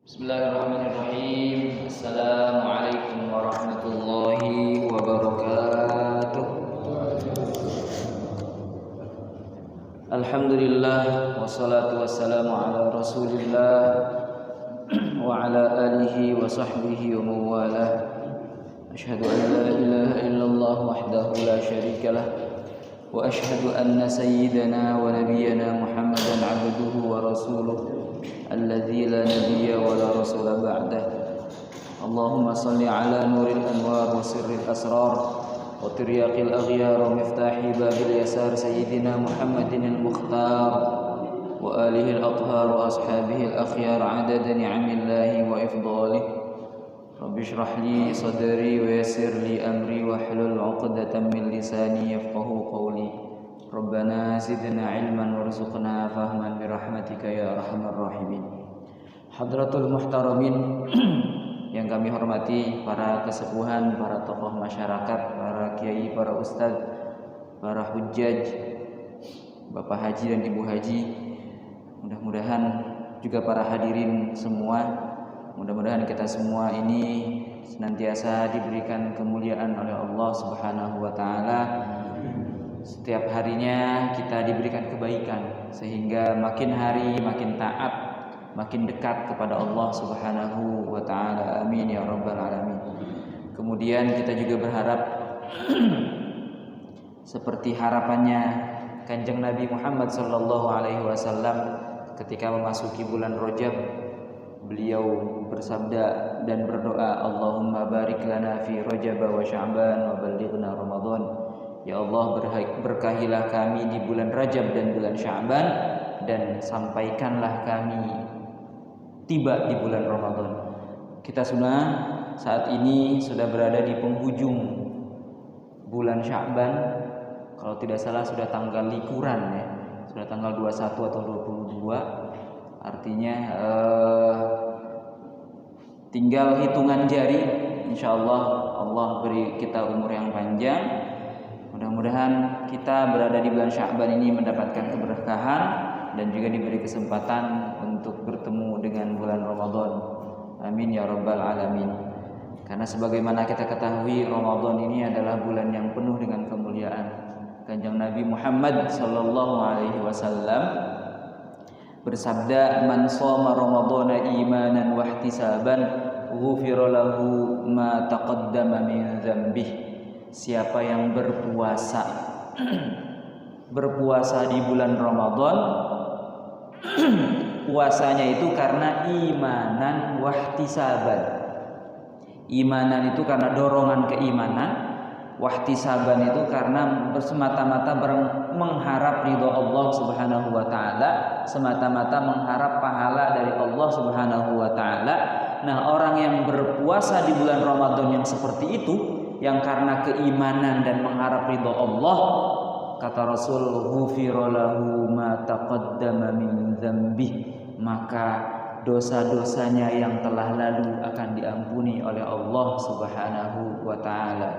Bismillahirrahmanirrahim. Assalamualaikum warahmatullahi wabarakatuh. Alhamdulillah wassalatu wassalamu ala Rasulillah wa ala alihi wa sahbihi wa mawalah. Asyhadu an la ilaha illallah wahdahu la syarikalah wa asyhadu anna sayyidana wa nabiyyana Muhammadan abduhu wa rasuluh الذي لا نبي ولا رسول بعده. اللهم صل على نور الأنوار وسر الأسرار وترياق الأغيار ومفتاح باب اليسار سيدنا محمد المختار وآله الأطهار وأصحابه الأخيار عدد نعم الله وإفضاله. رب اشرح لي صدري ويسر لي أمري واحلل عقدة من لساني يفقهوا قولي. Rabbana zidna ilman warzuqna fahman birahmatika ya arhamar rahimin. Hadratul muhtaramin yang kami hormati, para kesepuhan, para tokoh masyarakat, para kiai, para ustadz, para hujjaj, Bapak Haji dan Ibu Haji, mudah-mudahan juga para hadirin semua, mudah-mudahan kita semua ini senantiasa diberikan kemuliaan oleh Allah Subhanahu wa taala. Setiap harinya kita diberikan kebaikan sehingga makin hari makin taat, makin dekat kepada Allah Subhanahu wa taala. Amin ya rabbal alamin. Kemudian kita juga berharap seperti harapannya Kanjeng Nabi Muhammad sallallahu alaihi wasallam ketika memasuki bulan Rajab, beliau bersabda dan berdoa, Allahumma barik lana fi Rajab wa Sya'ban wa ballighna Ramadan. Ya Allah, berkahilah kami di bulan Rajab dan bulan Sya'ban, dan sampaikanlah kami tiba di bulan Ramadan. Kita saat ini sudah berada di penghujung bulan Sya'ban. Kalau tidak salah sudah tanggal likuran ya. Sudah tanggal 21 atau 22. Artinya tinggal hitungan jari. Insyaallah Allah beri kita umur yang panjang. Mudah-mudahan kita berada di bulan Sya'ban ini mendapatkan keberkahan dan juga diberi kesempatan untuk bertemu dengan bulan Ramadan. Amin ya rabbal alamin. Karena sebagaimana kita ketahui, Ramadan ini adalah bulan yang penuh dengan kemuliaan. Kanjeng Nabi Muhammad sallallahu alaihi wasallam bersabda, "Man shoma Ramadhana imanan wa ihtisaban, ghufira lahu ma taqaddama min dzambihi." Siapa yang berpuasa di bulan Ramadan, puasanya itu karena imanan wahtisaban. Imanan itu karena dorongan keimanan, wahtisaban itu karena semata-mata mengharap ridho Allah Subhanahu wa taala, semata-mata mengharap pahala dari Allah Subhanahu wa taala. Nah, orang yang berpuasa di bulan Ramadan yang seperti itu, yang karena keimanan dan mengharap ridho Allah, kata Rasul, ghufira lahu ma taqaddama min dzambih, maka dosa-dosanya yang telah lalu akan diampuni oleh Allah Subhanahu wa taala.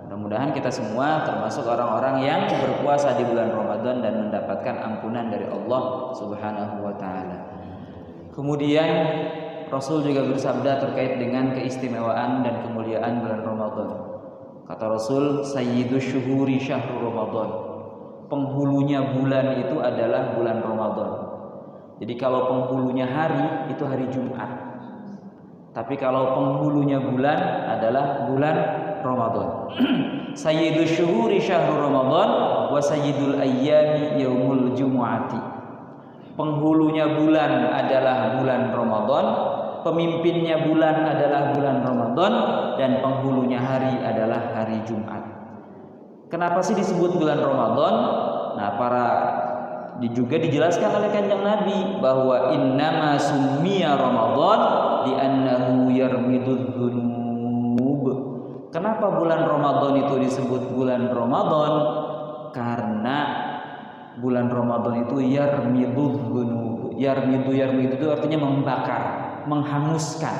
Mudah-mudahan kita semua termasuk orang-orang yang berpuasa di bulan Ramadan dan mendapatkan ampunan dari Allah Subhanahu wa taala. Kemudian Rasul juga bersabda terkait dengan keistimewaan dan kemuliaan bulan Ramadan. Kata Rasul, sayyidu syuhuri syahrul Ramadan. Penghulunya bulan itu adalah bulan Ramadan. Jadi kalau penghulunya hari itu hari Jumat. Tapi kalau penghulunya bulan adalah bulan Ramadan. Sayyidu syuhuri syahrul Ramadan wa sayyidul ayyami yaumul jumu'ati. Penghulunya bulan adalah bulan Ramadan, pemimpinnya bulan adalah bulan Ramadan, dan penghulunya hari adalah hari Jumat. Kenapa sih disebut bulan Ramadan? Nah, juga dijelaskan oleh Kanjeng Nabi bahwa innama summiya Ramadan li'annahu yarmidudz dzunub. Kenapa bulan Ramadan itu disebut bulan Ramadan? Karena bulan Ramadan itu yarmidudz dzunub. Yarmidu itu artinya membakar, menghanguskan,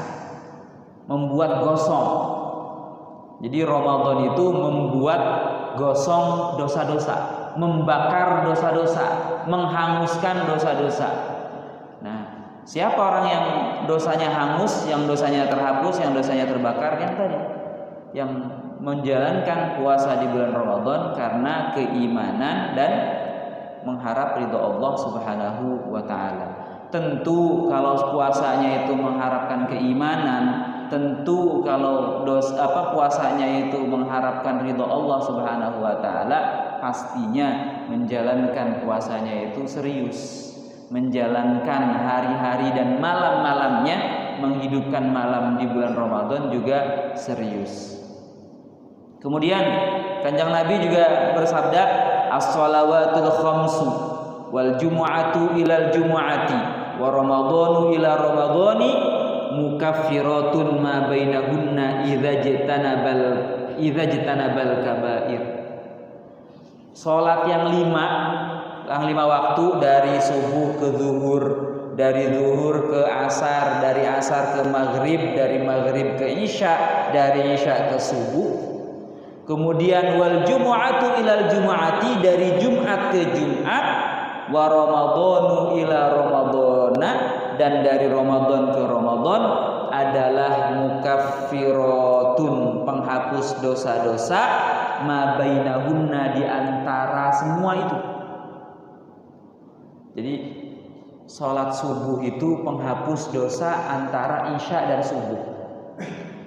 membuat gosong. Jadi Ramadan itu membuat gosong dosa-dosa, membakar dosa-dosa, menghanguskan dosa-dosa. Nah, Siapa orang yang dosanya hangus, yang dosanya terhapus, yang dosanya terbakar? Yang tadi, yang menjalankan puasa di bulan Ramadan karena keimanan dan mengharap ridho Allah Subhanahu wa taala. Tentu kalau puasanya itu mengharapkan keimanan, tentu kalau puasanya itu mengharapkan ridho Allah Subhanahu wa taala, pastinya menjalankan puasanya itu serius. Menjalankan hari-hari dan malam-malamnya, menghidupkan malam di bulan Ramadan juga serius. Kemudian Kanjeng Nabi juga bersabda, as-shalawatul khamsu wal jumu'atu ilal jumu'ati wa ramadhanu ila ramadhani mukaffiratun ma bainahunna idza jitanabal kabair. Salat yang lima waktu, dari subuh ke zuhur, dari zuhur ke asar, dari asar ke maghrib, dari maghrib ke isya, dari isya ke subuh. Kemudian wal jumu'atu ilal jumu'ati, dari Jumat ke Jumat, wa ramadhanu ila ramadhana, dan dari Ramadan ke Ramadan adalah mukaffiratun, penghapus dosa-dosa, ma bainahunna, di antara semua itu. Jadi sholat subuh itu penghapus dosa antara isya dan subuh.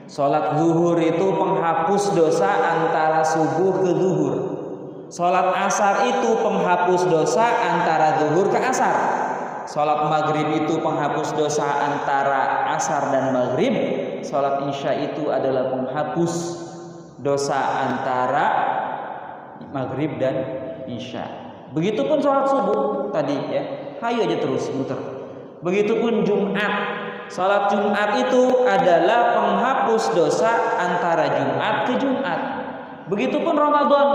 Sholat zuhur itu penghapus dosa antara subuh ke zuhur. Sholat asar itu penghapus dosa antara zuhur ke asar. Sholat maghrib itu penghapus dosa antara asar dan maghrib. Sholat isya itu adalah penghapus dosa antara maghrib dan isya. Begitupun sholat subuh tadi ya, hayu aja terus muter. Begitupun Jumat, sholat Jumat itu adalah penghapus dosa antara Jumat ke Jumat. Begitupun Ramadan,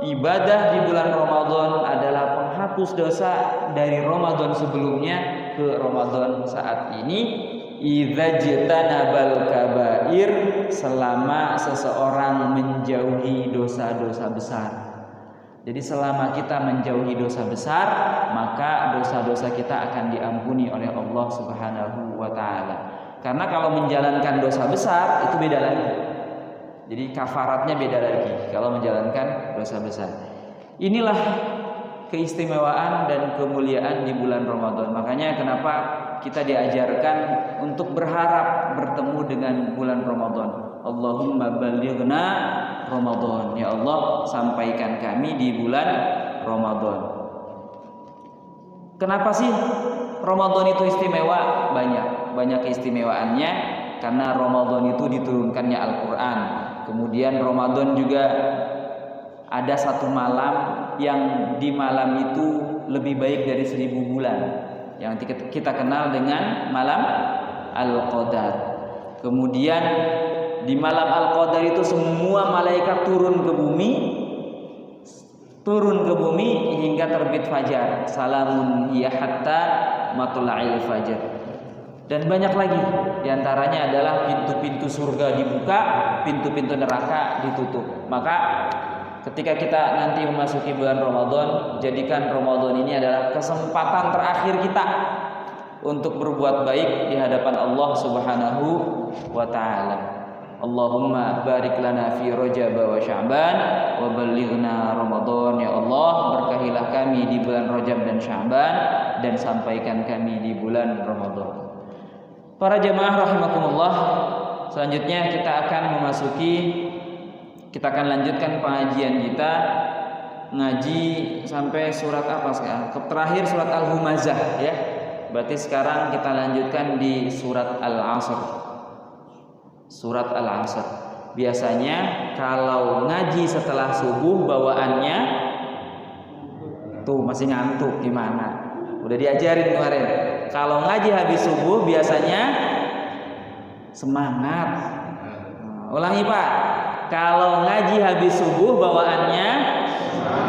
ibadah di bulan Ramadan adalah penghapus dosa dari Ramadan sebelumnya ke Ramadan saat ini. Idza jitanabal kabair, selama seseorang menjauhi dosa-dosa besar. Jadi selama kita menjauhi dosa besar, maka dosa-dosa kita akan diampuni oleh Allah Subhanahu wa taala. Karena kalau menjalankan dosa besar itu beda lagi. Jadi kafaratnya beda lagi kalau menjalankan dosa besar. Inilah keistimewaan dan kemuliaan di bulan Ramadan. Makanya kenapa kita diajarkan untuk berharap bertemu dengan bulan Ramadan. Allahumma ballighna Ramadan. Ya Allah, sampaikan kami di bulan Ramadan. Kenapa sih Ramadan itu istimewa? Banyak keistimewaannya. Karena Ramadan itu diturunkannya Al-Quran. Kemudian Ramadan juga ada satu malam yang di malam itu lebih baik dari 1000 bulan, yang kita kenal dengan malam Al-Qadar. Kemudian di malam Al-Qadar itu semua malaikat turun ke bumi hingga terbit fajar. Salamun hiya hatta matla'il fajar. Dan banyak lagi, diantaranya adalah pintu-pintu surga dibuka, pintu-pintu neraka ditutup. Maka ketika kita nanti memasuki bulan Ramadan, jadikan Ramadan ini adalah kesempatan terakhir kita untuk berbuat baik di hadapan Allah Subhanahu wa taala. Allahumma barik lana fi Rajab wa Sya'ban wa ballighna Ramadan. Ya Allah, berkahilah kami di bulan Rajab dan Sya'ban, dan sampaikan kami di bulan Ramadan. Para jemaah rahimakumullah, selanjutnya kita akan lanjutkan pengajian kita, ngaji sampai surat apa sekarang? Terakhir surat Al-Humazah ya. Berarti sekarang kita lanjutkan di surat Al-Asr. Surat Al-Asr. Biasanya kalau ngaji setelah subuh bawaannya tuh masih ngantuk gimana? Udah diajarin kemarin. Kalau ngaji habis subuh biasanya semangat. Ulangi Pak. Kalau ngaji habis subuh bawaannya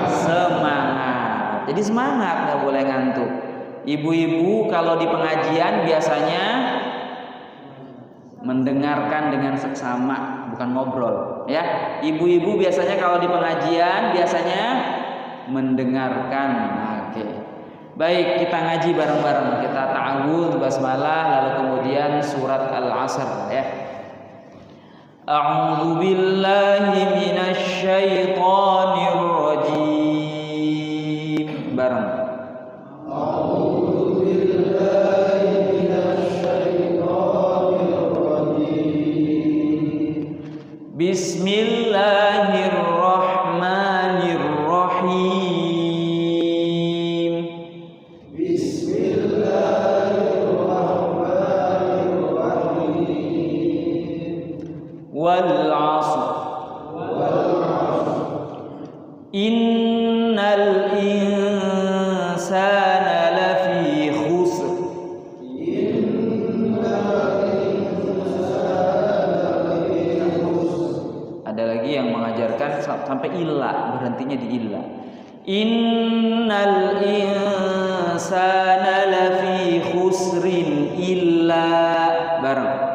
semangat. Jadi semangat, nggak boleh ngantuk. Ibu-ibu kalau di pengajian biasanya mendengarkan dengan seksama, bukan ngobrol ya. Ibu-ibu biasanya kalau di pengajian biasanya mendengarkan. Oke. Baik, kita ngaji bareng-bareng. Kita ta'awudz, basmalah, lalu kemudian surat Al-'Asr ya. A'udzu billahi minasy syaithanir rajim. Bareng. A'udzu billahi minasy syaithanir rajim. Bismillahirrahmanirrahim. Wal 'asr. Innal insana lafi khusr. Ada lagi yang mengajarkan sampai illa, berhentinya di illa. Innal insana lafi khusrin illa, bareng.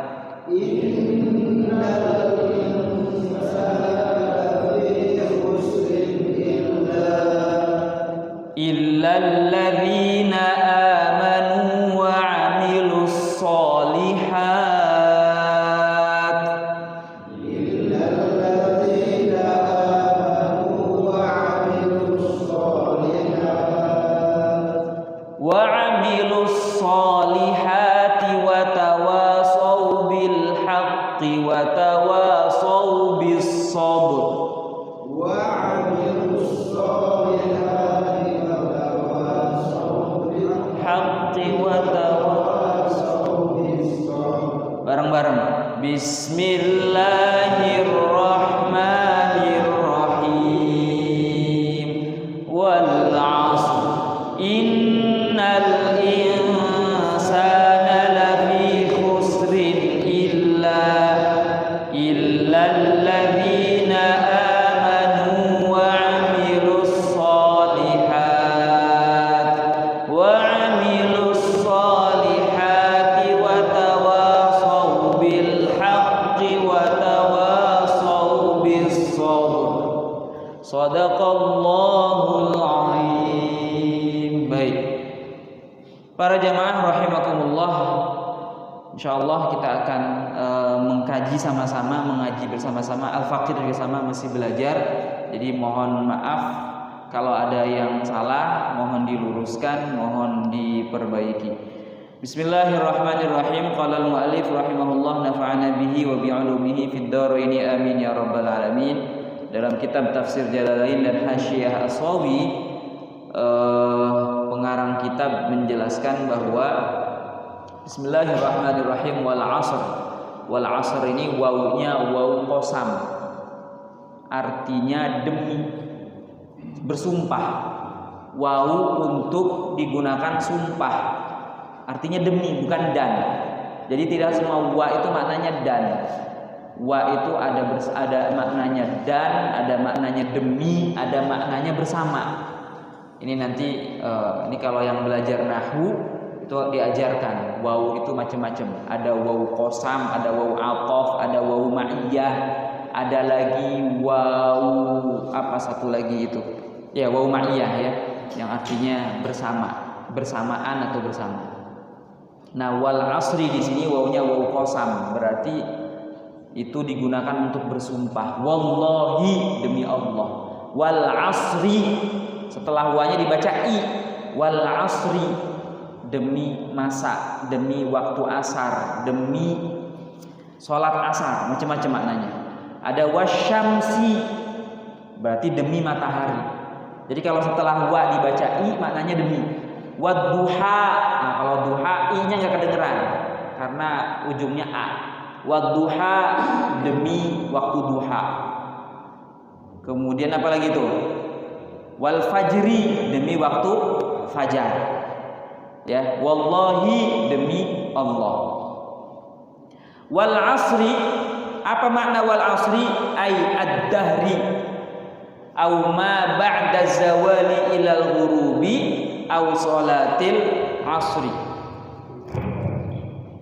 Illalladzina amanu wa 'amilus sholihat. Illalladzina amanu wa 'amilus sholihat. Wa 'amilus sholihati wa tawasaw bil haqqi wa tawasaw bis sabr. Wa 'amilus sholihati bareng-bareng. Bismillahirrahmanirrahim. Wal 'asr. Innal insana lafi khusrin illalladzina amanu wa 'amilus sholihat wa 'amilus sholihati wa tawasaw bil haqqi wa tawasaw bis sabr. Shadaqallahul 'azim. Baik. Para jamaah rahimakumullah, insyaallah kita akan mengkaji sama-sama, mengaji bersama-sama. Al-Faqir bersama masih belajar. Jadi mohon maaf kalau ada yang salah, mohon diluruskan, mohon diperbaiki. Bismillahirrahmanirrahim. Qala al-mu'allif rahimahullah nafa'ana bihi wa bi'ulumihi fid dharaini amin ya rabbal alamin. Dalam kitab Tafsir Jalalain dan Hasyiyah As-Sawi, pengarang kitab menjelaskan bahwa Bismillahirrahmanirrahim wal 'asr. Wal 'asr ini wawunya wawu qasam. Artinya demi, bersumpah. Wawu untuk digunakan sumpah. Artinya demi, bukan dan. Jadi tidak semua wa itu maknanya dan. Wa itu ada maknanya dan, ada maknanya demi, ada maknanya bersama. Ini nanti ini kalau yang belajar nahwu itu diajarkan wawu itu macam-macam. Ada wawu qasam, ada wawu ataf, ada wawu ma'iyah, ada lagi wawu apa satu lagi itu? Ya, wawu ma'iyah ya, yang artinya bersama, bersamaan atau bersama. Nah, wal 'asri di sini wawunya wawu qasam, berarti itu digunakan untuk bersumpah. Wallahi, demi Allah. Wal 'asri, setelah wanya dibaca i. Wal 'asri, demi masa, demi waktu asar, demi sholat asar, macam-macam maknanya. Ada wasyamsi, berarti demi matahari. Jadi kalau setelah wa dibaca i, maknanya demi. Wadduha, nah kalau duha i-nya nggak kedengeran karena ujungnya a. Wadduha, demi waktu duha. Kemudian apa lagi tuh? Wal fajri, demi waktu fajar. Ya, wallahi, demi Allah. Wal 'asri, apa makna wal 'asri? Ai ad-dahri au ma ba'da zawali ilal ghurubi au salatil 'asri.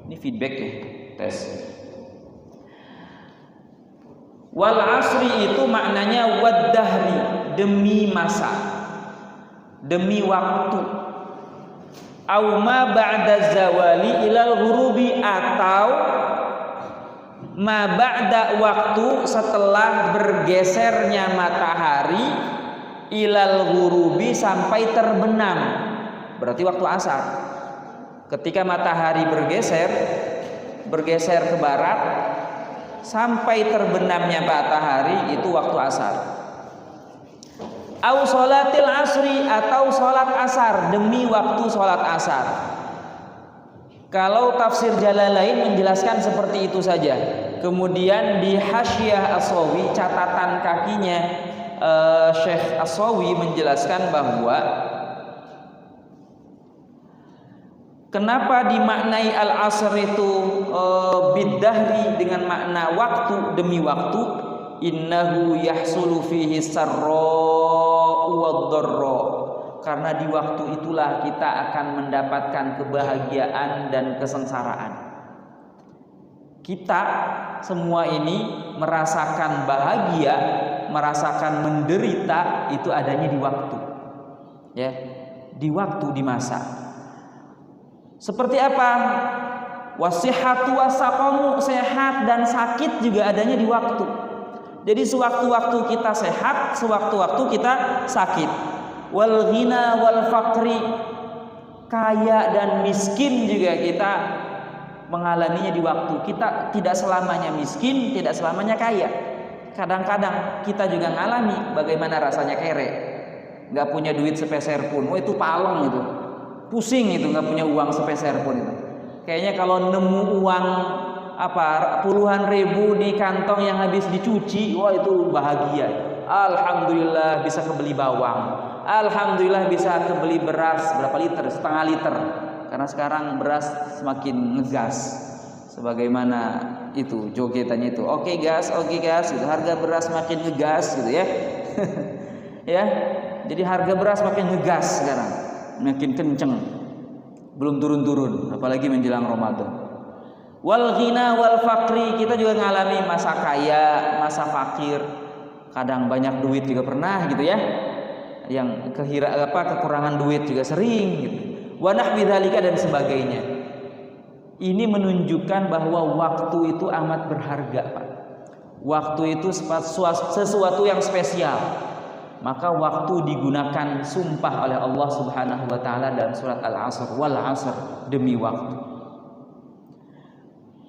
Ini feedback ya, tes. Wal 'asri itu maknanya wad-dahri, demi masa, demi waktu. au ma ba'da zawali ilal ghurubi, atau ma ba'da waktu setelah bergesernya matahari ilal ghurubi sampai terbenam, berarti waktu asar. Ketika matahari bergeser ke barat sampai terbenamnya matahari, itu waktu asar. Au sholatil asri, atau sholat asar, demi waktu sholat asar. Kalau tafsir Jalalain menjelaskan seperti itu saja. Kemudian di Hasyiah As-Sawi, catatan kakinya Syekh As-Sawi menjelaskan bahwa kenapa dimaknai al-asr itu bidahri dengan makna waktu demi waktu. Innahu yahsulu fihi sarra'u wad-dharra, karena di waktu itulah kita akan mendapatkan kebahagiaan dan kesengsaraan. Kita semua ini merasakan bahagia, merasakan menderita, itu adanya di waktu. Ya, di waktu, di masa. Seperti apa? Wasihhatu wasaqamu, sehat dan sakit juga adanya di waktu. Jadi sewaktu-waktu kita sehat, sewaktu-waktu kita sakit. Wal ghina wal faqri, kaya dan miskin juga kita mengalaminya di waktu. Kita tidak selamanya miskin, tidak selamanya kaya. Kadang-kadang kita juga ngalami bagaimana rasanya kere, nggak punya duit sepeser pun. Oh, itu palong itu, pusing itu, nggak punya uang sepeser pun itu. Kayaknya kalau nemu uang puluhan ribu di kantong yang habis dicuci, wah itu bahagia. Alhamdulillah bisa kebeli bawang, alhamdulillah bisa kebeli beras berapa liter, setengah liter, karena sekarang beras semakin ngegas, sebagaimana itu jogetannya itu, oke gas, gitu. Harga beras makin ngegas gitu ya. Ya, jadi harga beras makin ngegas sekarang, makin kenceng, belum turun-turun, apalagi menjelang Ramadan. Wal ghina wal faqri, kita juga ngalami masa kaya, masa fakir. Kadang banyak duit juga pernah gitu ya. Yang kekurangan duit juga sering gitu. Wa nahwi dzalika dan sebagainya. Ini menunjukkan bahwa waktu itu amat berharga, Pak. Waktu itu sesuatu yang spesial. Maka waktu digunakan sumpah oleh Allah Subhanahu wa taala dalam surat Al-Asr, wal 'asr, demi waktu.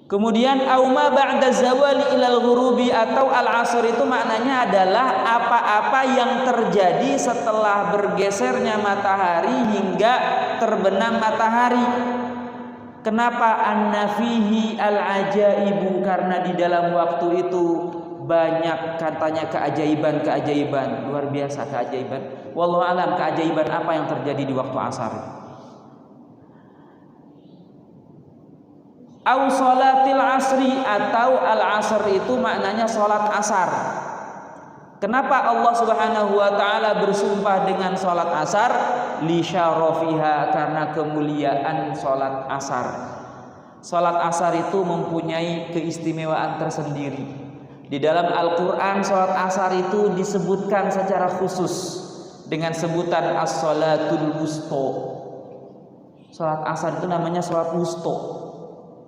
Kemudian auma ba'da zawali ilal ghurubi, atau al-asr itu maknanya adalah apa-apa yang terjadi setelah bergesernya matahari hingga terbenam matahari. Kenapa anna fihi al-ajaibu? Karena di dalam waktu itu banyak katanya keajaiban-keajaiban, luar biasa keajaiban. Wallahu alam, keajaiban apa yang terjadi di waktu asar. Au sholatil asri, atau al-asr itu maknanya sholat asar. Kenapa Allah Subhanahu wa taala bersumpah dengan sholat asar? Li syarafiha, karena kemuliaan sholat asar. Sholat asar itu mempunyai keistimewaan tersendiri. Di dalam Al-Qur'an sholat asar itu disebutkan secara khusus dengan sebutan as-sholatul wusta. Sholat asar itu namanya sholat wusta.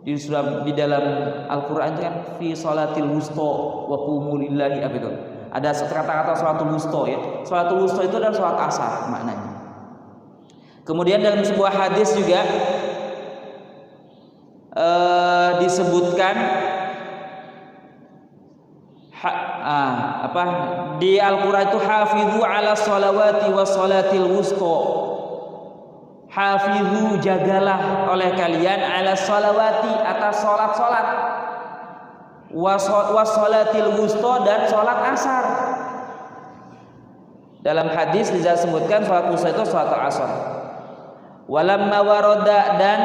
Di dalam Al-Quran itu kan fi sholatil wusta wa qumu lillahi, apa itu? Ada kata-kata sholatul wusta ya. Sholatul wusta itu adalah sholat asar maknanya. Kemudian dalam sebuah hadis juga disebutkan di Al-Quran itu hafizu ala sholawati wa sholatil wusta. Hafizu, jagalah oleh kalian ala sholawati, atas sholat-sholat, wassolatil wusta, dan sholat asar. Dalam hadis disebutkan sholat wusta itu sholat asar. Walamma waroda, dan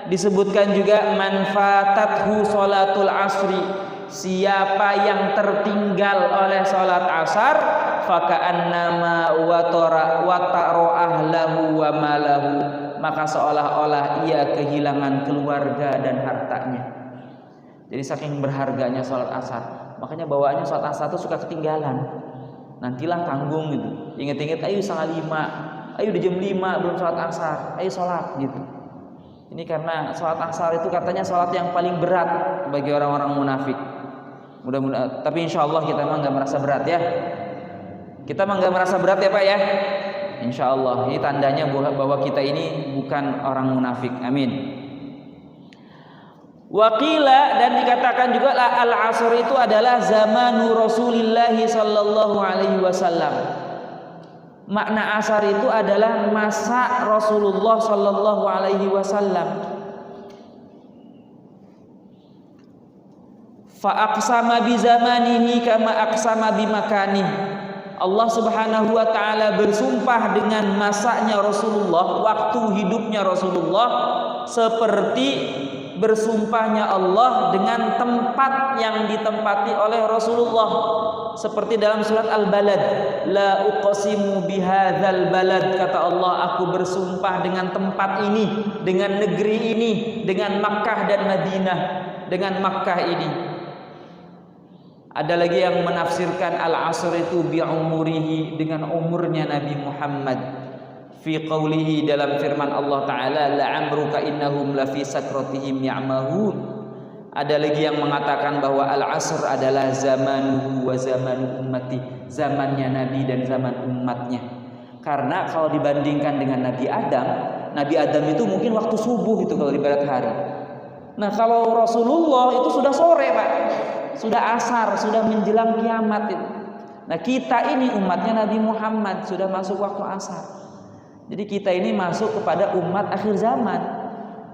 disebutkan juga manfatathu sholatul asri, siapa yang tertinggal oleh sholat asar, faka'annama wataro ahlahu wa malahu, maka seolah-olah ia kehilangan keluarga dan hartanya. Jadi saking berharganya sholat asar, makanya bawaannya sholat asar itu suka ketinggalan. Nantilah tanggung gitu, inget-inget ayo 4:30, Ayo udah jam 5 belum sholat asar, ayo sholat gitu. Ini karena sholat asar itu katanya sholat yang paling berat bagi orang-orang munafik. Mudah-mudahan, tapi insya Allah kita mah nggak merasa berat ya. Kita mah nggak merasa berat ya Pak ya. Insya Allah ini tandanya bahwa kita ini bukan orang munafik. Amin. Waqila, dan dikatakan juga al-asr itu adalah zamanu Rasulillah sallallahu alaihi wasallam. Makna asar itu adalah masa Rasulullah sallallahu alaihi wasallam. Fa aqsama bi zamanihi kama aqsama bi makanihi. Allah Subhanahu wa taala bersumpah dengan masanya Rasulullah, waktu hidupnya Rasulullah, seperti bersumpahnya Allah dengan tempat yang ditempati oleh Rasulullah, seperti dalam surat Al-Balad, la uqsimu bihadzal balad, kata Allah, aku bersumpah dengan tempat ini, dengan negeri ini, dengan Makkah dan Madinah, dengan Makkah ini. Ada lagi yang menafsirkan al-asr itu bi umurihi, dengan umurnya Nabi Muhammad. Fi qawlihi, dalam firman Allah Ta'ala, la'amruka innahum lafi sakratihim ya'mahun. Ada lagi yang mengatakan bahwa al-asr adalah zamanuhu wa zamanu ummati, zamannya Nabi dan zaman umatnya. Karena kalau dibandingkan dengan Nabi Adam itu mungkin waktu subuh itu kalau di barat hari. Nah kalau Rasulullah itu sudah sore Pak, sudah asar, sudah menjelang kiamat itu. Nah kita ini umatnya Nabi Muhammad sudah masuk waktu asar. Jadi kita ini masuk kepada umat akhir zaman.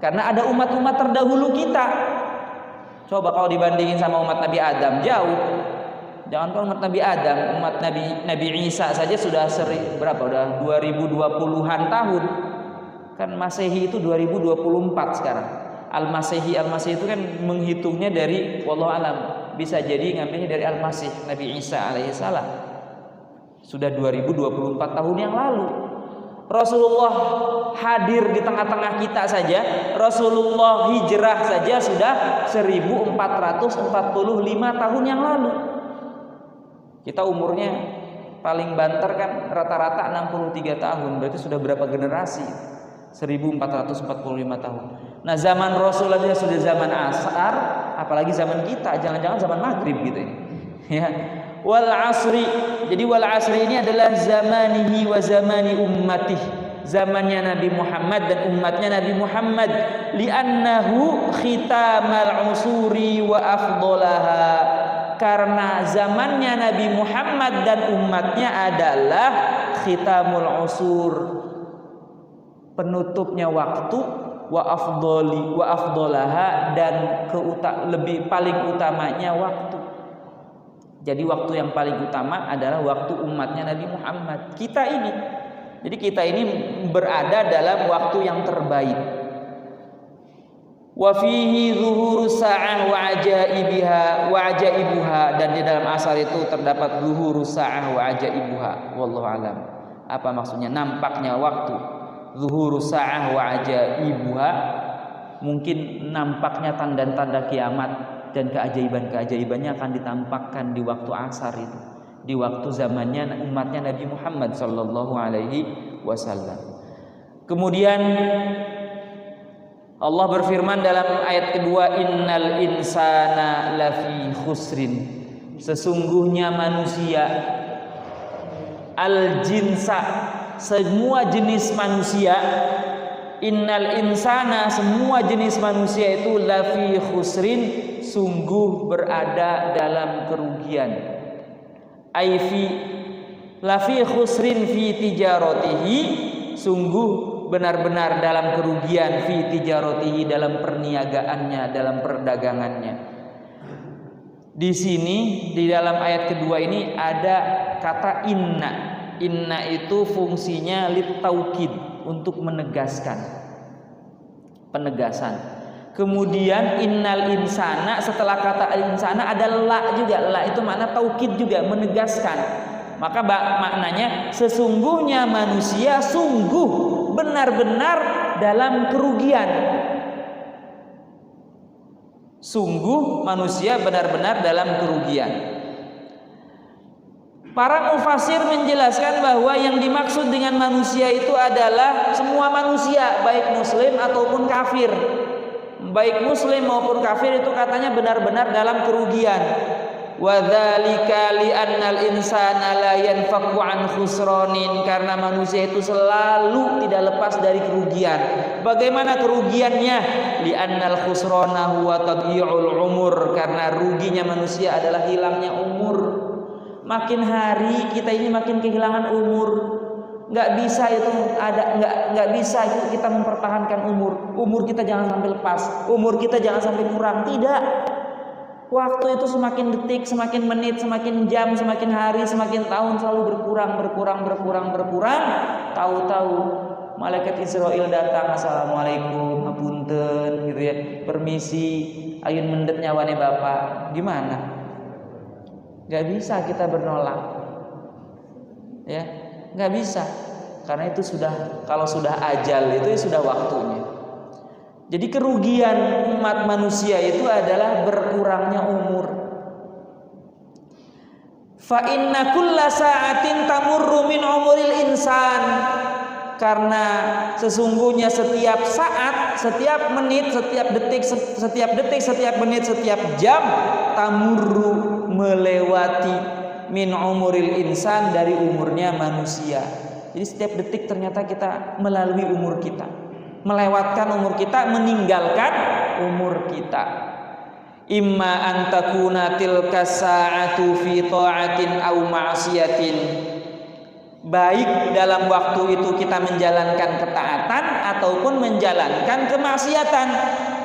Karena ada umat-umat terdahulu kita. Coba kalau dibandingin sama umat Nabi Adam, jauh. Jangan umat Nabi Adam, umat Nabi Isa saja sudah berapa? Udah 2020-an tahun. Kan Masehi itu 2024 sekarang. Al-Masehi itu kan menghitungnya dari wallahu alam, bisa jadi ngambilnya dari Al-Masih Nabi Isa alaihissalam. Sudah 2024 tahun yang lalu. Rasulullah hadir di tengah-tengah kita saja, Rasulullah hijrah saja sudah 1445 tahun yang lalu. Kita umurnya paling banter kan rata-rata 63 tahun, berarti sudah berapa generasi? 1445 tahun. Nah zaman Rasulullah sudah zaman asar, apalagi zaman kita, jangan-jangan zaman maghrib gitu ya. Wal asri, jadi wal asri ini adalah zamanihi wa zamani ummatih, zamannya Nabi Muhammad dan umatnya Nabi Muhammad, li'annahu khitamal usuri wa afdolaha, karena zamannya Nabi Muhammad dan umatnya adalah khitamul usur, penutupnya waktu, wa afdolaha, dan paling utamanya waktu. Jadi waktu yang paling utama adalah waktu umatnya Nabi Muhammad. Kita ini, jadi kita ini berada dalam waktu yang terbaik. Wa fihi zuhuru sa'ah wa ajaibiha wa ajaibuha, dan di dalam asar itu terdapat zuhuru sa'ah wa ajaibuha. Wallahu alam. Apa maksudnya nampaknya waktu? Zuhuru sa'ah wa ajaibuha, mungkin nampaknya tanda-tanda kiamat dan keajaiban-keajaibannya akan ditampakkan di waktu asar itu, di waktu zamannya umatnya Nabi Muhammad sallallahu alaihi wasallam. Kemudian Allah berfirman dalam ayat kedua, innal insana lafi khusrin, sesungguhnya manusia, al jinsa, semua jenis manusia, innal insana, semua jenis manusia itu lafi khusrin, sungguh berada dalam kerugian. Aifi lafi khusrin fi tijaratihi, sungguh benar-benar dalam kerugian, fi tijaratihi, dalam perniagaannya, dalam perdagangannya. Di sini di dalam ayat kedua ini ada kata inna. Inna itu fungsinya litaukid, untuk menegaskan, penegasan. Kemudian innal insana, setelah kata insana ada la juga. La itu makna taukid juga, menegaskan. Maka maknanya sesungguhnya manusia sungguh benar-benar dalam kerugian. Sungguh manusia benar-benar dalam kerugian. Para mufasir menjelaskan bahwa yang dimaksud dengan manusia itu adalah semua manusia, baik muslim ataupun kafir. Baik muslim maupun kafir itu katanya benar-benar dalam kerugian. Wa dzalika li'annal insana la yanfaqu an khusranin, karena manusia itu selalu tidak lepas dari kerugian. Bagaimana kerugiannya? Li'annal khusrana huwa tadyi'ul umur, karena ruginya manusia adalah hilangnya umur. Makin hari kita ini makin kehilangan umur. Nggak bisa itu nggak bisa itu kita mempertahankan umur. Umur kita jangan sampai lepas. Umur kita jangan sampai kurang. Tidak. Waktu itu semakin detik, semakin menit, semakin jam, semakin hari, semakin tahun selalu berkurang. Tahu-tahu malaikat Israel datang, assalamualaikum, ngapunten, gitu ya, permisi, ayun mendet nyawane bapak. Gimana? Gak bisa kita bernolak, ya, gak bisa, karena itu kalau sudah ajal itu sudah waktunya. Jadi kerugian umat manusia itu adalah berkurangnya umur. Fa inna kulla sa'atin tamurru min umuril insan, karena sesungguhnya setiap saat, setiap menit, setiap detik, setiap menit, setiap jam tamurru, melewati min umuril insan, dari umurnya manusia. Jadi setiap detik ternyata kita melalui umur kita, melewatkan umur kita, meninggalkan umur kita. Imma an takuna tilka sa'atu fi ta'atin aw ma'siyatin, baik dalam waktu itu kita menjalankan ketaatan ataupun menjalankan kemaksiatan.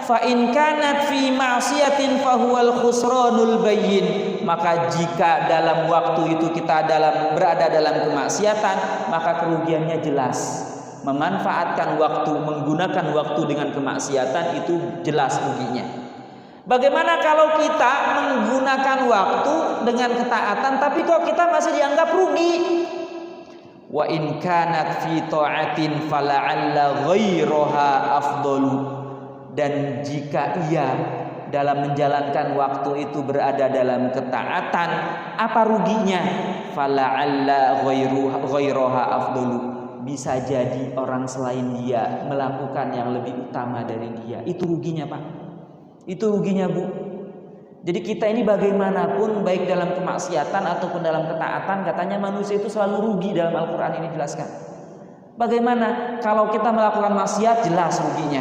Fa in kanat fi ma'siyatin fa huwal khusranul bayyin, maka jika dalam waktu itu kita berada dalam kemaksiatan, maka kerugiannya jelas. Memanfaatkan waktu, menggunakan waktu dengan kemaksiatan itu jelas ruginya. Bagaimana kalau kita menggunakan waktu dengan ketaatan tapi kok kita masih dianggap rugi? Wa in kanat fi ta'atin fala'alla ghairaha afdalu, dan jika ia dalam menjalankan waktu itu berada dalam ketaatan, apa ruginya? Fala'alla ghairaha afdalu, bisa jadi orang selain dia melakukan yang lebih utama dari dia. Itu ruginya, Pak. Itu ruginya, Bu. Jadi kita ini bagaimanapun, baik dalam kemaksiatan ataupun dalam ketaatan, katanya manusia itu selalu rugi. Dalam Al-Quran ini jelaskan. Bagaimana kalau kita melakukan maksiat, jelas ruginya.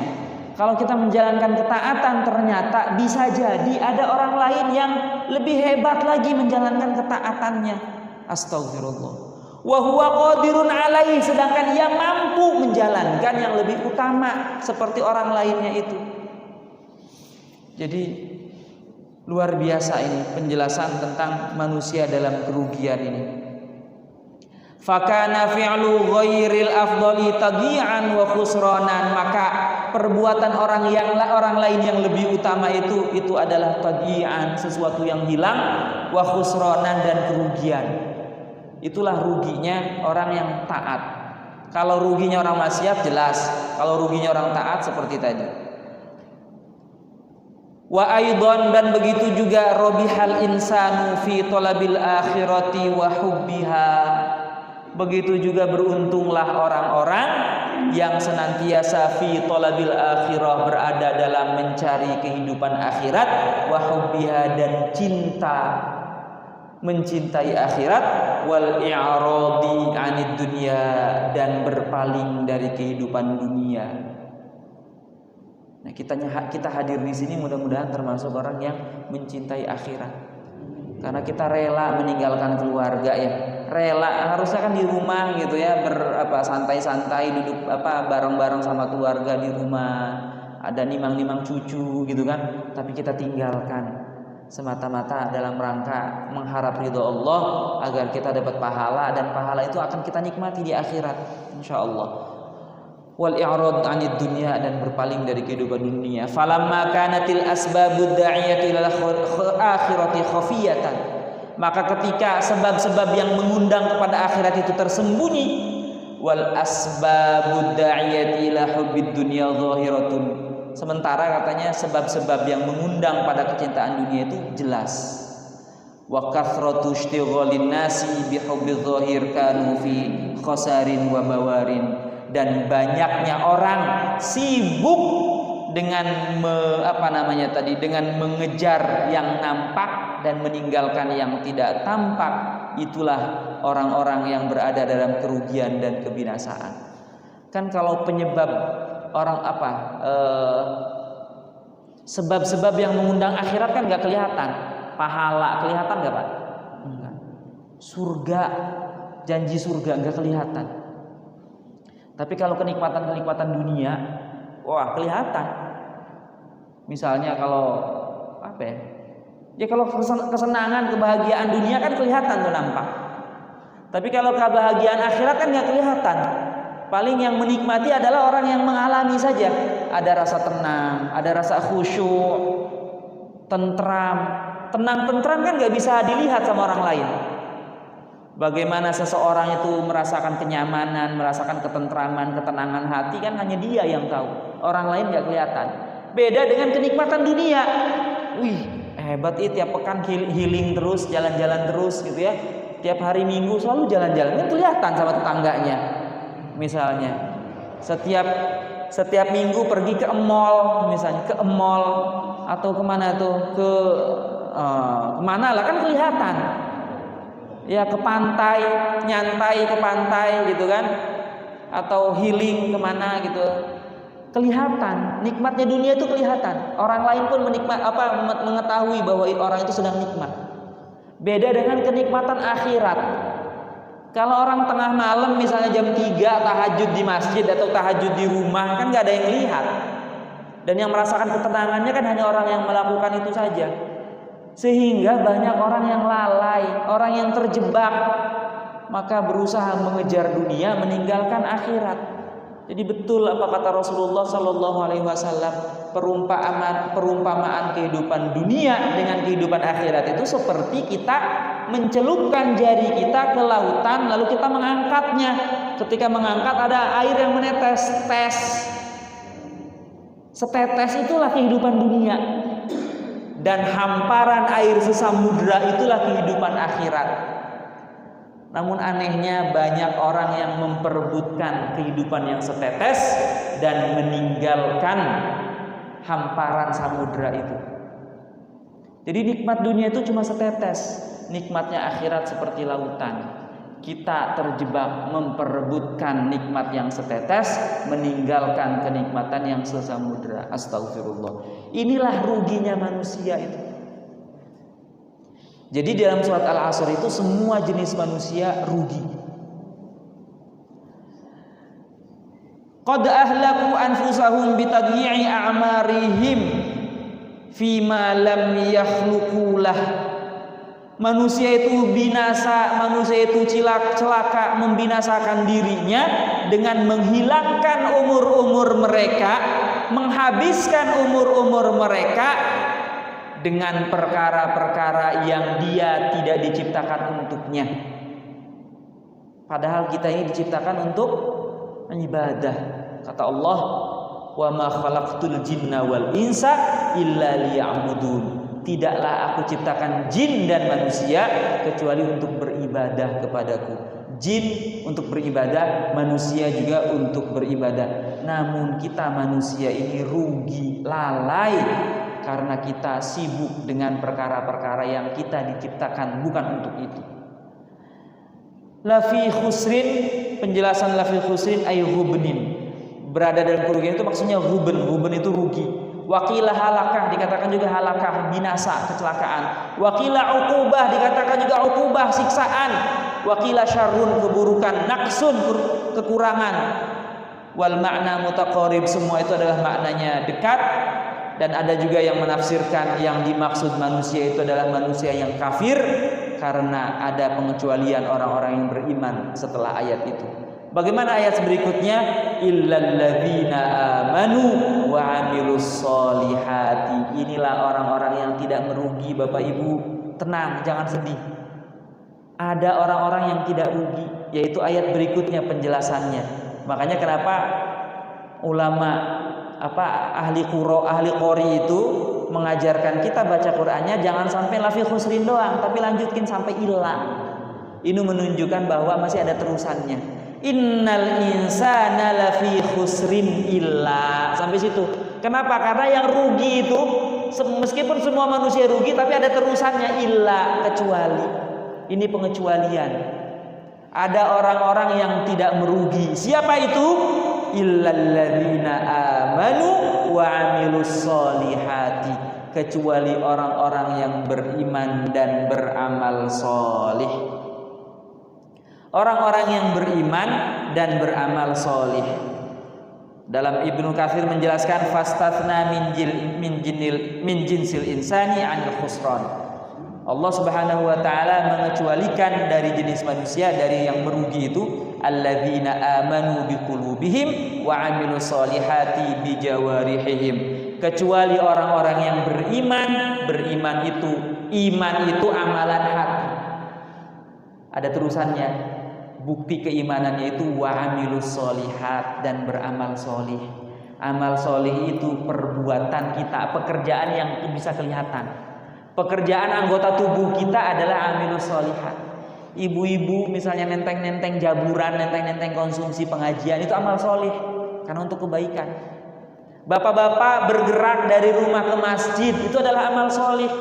Kalau kita menjalankan ketaatan, ternyata bisa jadi ada orang lain yang lebih hebat lagi menjalankan ketaatannya. Astagfirullah. Wa huwa qadirun alaihi, sedangkan ia mampu menjalankan yang lebih utama seperti orang lainnya itu. Jadi luar biasa ini penjelasan tentang manusia dalam kerugian ini. Fakana fi'lu ghairil afdali tadhi'an wa khusranan, maka perbuatan orang lain yang lebih utama itu adalah tadhi'an, sesuatu yang hilang, wa khusranan, dan kerugian. Itulah ruginya orang yang taat. Kalau ruginya orang maksiat jelas, kalau ruginya orang taat seperti tadi. Wa aidan, dan begitu juga robihal insanu fi talabil akhirati wa hubbiha. Begitu juga beruntunglah orang-orang yang senantiasa fi talabil akhirah, berada dalam mencari kehidupan akhirat, wa hubbiha, dan mencintai akhirat, wal i'radi 'anid dunya, dan berpaling dari kehidupan dunia. Nah, kita hadir di sini mudah-mudahan termasuk orang yang mencintai akhirat. Karena kita rela meninggalkan keluarga, ya. Rela, harusnya kan di rumah gitu ya, santai-santai duduk bareng-bareng sama keluarga di rumah, ada nimang-nimang cucu gitu kan, tapi kita tinggalkan semata-mata dalam rangka mengharap ridho Allah agar kita dapat pahala, dan pahala itu akan kita nikmati di akhirat insyaallah. Wal i'rad 'anid dunya, dan berpaling dari kehidupan dunia. Falamma kanatil asbabud da'iyati ilal akhirati khafiyatan, maka ketika sebab-sebab yang mengundang kepada akhirat itu tersembunyi, wal asbabud da'iyati ila hubbid dunya zahiratun, sementara katanya sebab-sebab yang mengundang pada kecintaan dunia itu jelas. wa kathratu ishtighalin nasi bihubbi dhahir kanu fi khasarin wa bawarin, dan banyaknya orang sibuk dengan dengan mengejar yang nampak dan meninggalkan yang tidak tampak. Itulah orang-orang yang berada dalam kerugian dan kebinasaan. Kan kalau penyebab orang sebab-sebab yang mengundang akhirat kan nggak kelihatan. Pahala kelihatan nggak Pak? Enggak. Surga, janji surga nggak kelihatan. Tapi kalau kenikmatan-kenikmatan dunia, wah kelihatan. Misalnya kalau kalau kesenangan, kebahagiaan dunia kan kelihatan tuh nampak. Tapi kalau kebahagiaan akhirat kan nggak kelihatan. Paling yang menikmati adalah orang yang mengalami saja. Ada rasa tenang, ada rasa khusyuk, tentram. Tenang-tentram kan nggak bisa dilihat sama orang lain. Bagaimana seseorang itu merasakan kenyamanan, merasakan ketentraman, ketenangan hati kan hanya dia yang tahu. Orang lain nggak kelihatan. Beda dengan kenikmatan dunia. Wih, hebat itu tiap pekan healing terus, jalan-jalan terus gitu ya. Tiap hari Minggu selalu jalan-jalan. Kan kelihatan sama tetangganya. Misalnya, setiap minggu pergi ke mall, misalnya ke mall atau kemana tuh kemana lah kan kelihatan. Ya ke pantai, nyantai ke pantai gitu kan, atau healing kemana gitu, kelihatan. Nikmatnya dunia itu kelihatan. Orang lain pun mengetahui bahwa orang itu sedang nikmat. Beda dengan kenikmatan akhirat. Kalau orang tengah malam misalnya jam 3 tahajud di masjid atau tahajud di rumah kan nggak ada yang lihat. Dan yang merasakan ketenangannya kan hanya orang yang melakukan itu saja. Sehingga banyak orang yang lalai, orang yang terjebak, maka berusaha mengejar dunia, meninggalkan akhirat. Jadi betul apa kata Rasulullah Sallallahu Alaihi Wasallam, perumpamaan kehidupan dunia dengan kehidupan akhirat itu seperti kita mencelupkan jari kita ke lautan, lalu kita mengangkatnya. Ketika mengangkat ada air yang menetes, setetes itulah kehidupan dunia. Dan hamparan air sesamudra itulah kehidupan akhirat. Namun anehnya banyak orang yang memperebutkan kehidupan yang setetes dan meninggalkan hamparan samudra itu. Jadi nikmat dunia itu cuma setetes, nikmatnya akhirat seperti lautan. Kita terjebak memperebutkan nikmat yang setetes, meninggalkan kenikmatan yang sesamudra. Astagfirullah. Inilah ruginya manusia itu. Jadi dalam surat Al-Asr itu semua jenis manusia rugi. Qad ahlaku anfusahum bitadyi'i a'marihim fima lam yakhluqu lah. Manusia itu binasa, manusia itu celaka, membinasakan dirinya dengan menghilangkan umur-umur mereka, menghabiskan umur-umur mereka dengan perkara-perkara yang dia tidak diciptakan untuknya. Padahal kita ini diciptakan untuk ibadah. Kata Allah, "Wa ma khalaqtul jinna wal insa illa liya'budun." Tidaklah aku ciptakan jin dan manusia kecuali untuk beribadah kepadaku. Jin untuk beribadah, manusia juga untuk beribadah. Namun kita manusia ini rugi, lalai karena kita sibuk dengan perkara-perkara yang kita diciptakan bukan untuk itu. Lafi khusrin, penjelasan lafi khusrin ay hubnin. Berada dalam kerugian itu maksudnya huben itu rugi. Wakilah halakah, dikatakan juga halakah, binasa, kecelakaan. Wakilah uqubah, dikatakan juga uqubah, siksaan. Wakilah syarrun, keburukan. Naqsun, kekurangan. Wal makna mutaqarib, semua itu adalah maknanya dekat. Dan ada juga yang menafsirkan yang dimaksud manusia itu adalah manusia yang kafir, karena ada pengecualian orang-orang yang beriman setelah ayat itu. Bagaimana ayat berikutnya? Illalladzina amanu wa amilus solihati. Inilah orang-orang yang tidak merugi, Bapak Ibu. Tenang, jangan sedih. Ada orang-orang yang tidak rugi, yaitu ayat berikutnya penjelasannya. Makanya kenapa ulama ahli qori itu mengajarkan kita baca Qur'annya jangan sampai lafi khusrin doang, tapi lanjutkin sampai ilah. Ini menunjukkan bahwa masih ada terusannya. Innal insana lafi khusrin illa, sampai situ. Kenapa? Karena yang rugi itu meskipun semua manusia rugi, tapi ada terusannya, illa, kecuali. Ini pengecualian. Ada orang-orang yang tidak merugi. Siapa itu? Illalladzina amanu wa amilus solihati, kecuali orang-orang yang beriman dan beramal solih. Orang-orang yang beriman dan beramal solih. Dalam Ibnu Katsir menjelaskan fastathna min jinsil insani anil khusran. Allah Subhanahu wa taala mengecualikan dari jenis manusia dari yang merugi itu alladzina amanu biqulubihim wa amilus solihati bijawarihim, kecuali orang-orang yang beriman. Beriman itu, iman itu amalan hati. Ada terusannya. Bukti keimanannya itu wa amilus solihat, dan beramal solih. Amal solih itu perbuatan kita, pekerjaan yang bisa kelihatan. Pekerjaan anggota tubuh kita adalah amilus solihat. Ibu-ibu misalnya nenteng-nenteng jaburan, nenteng-nenteng konsumsi pengajian, itu amal solih karena untuk kebaikan. Bapak-bapak bergerak dari rumah ke masjid, itu adalah amal solih.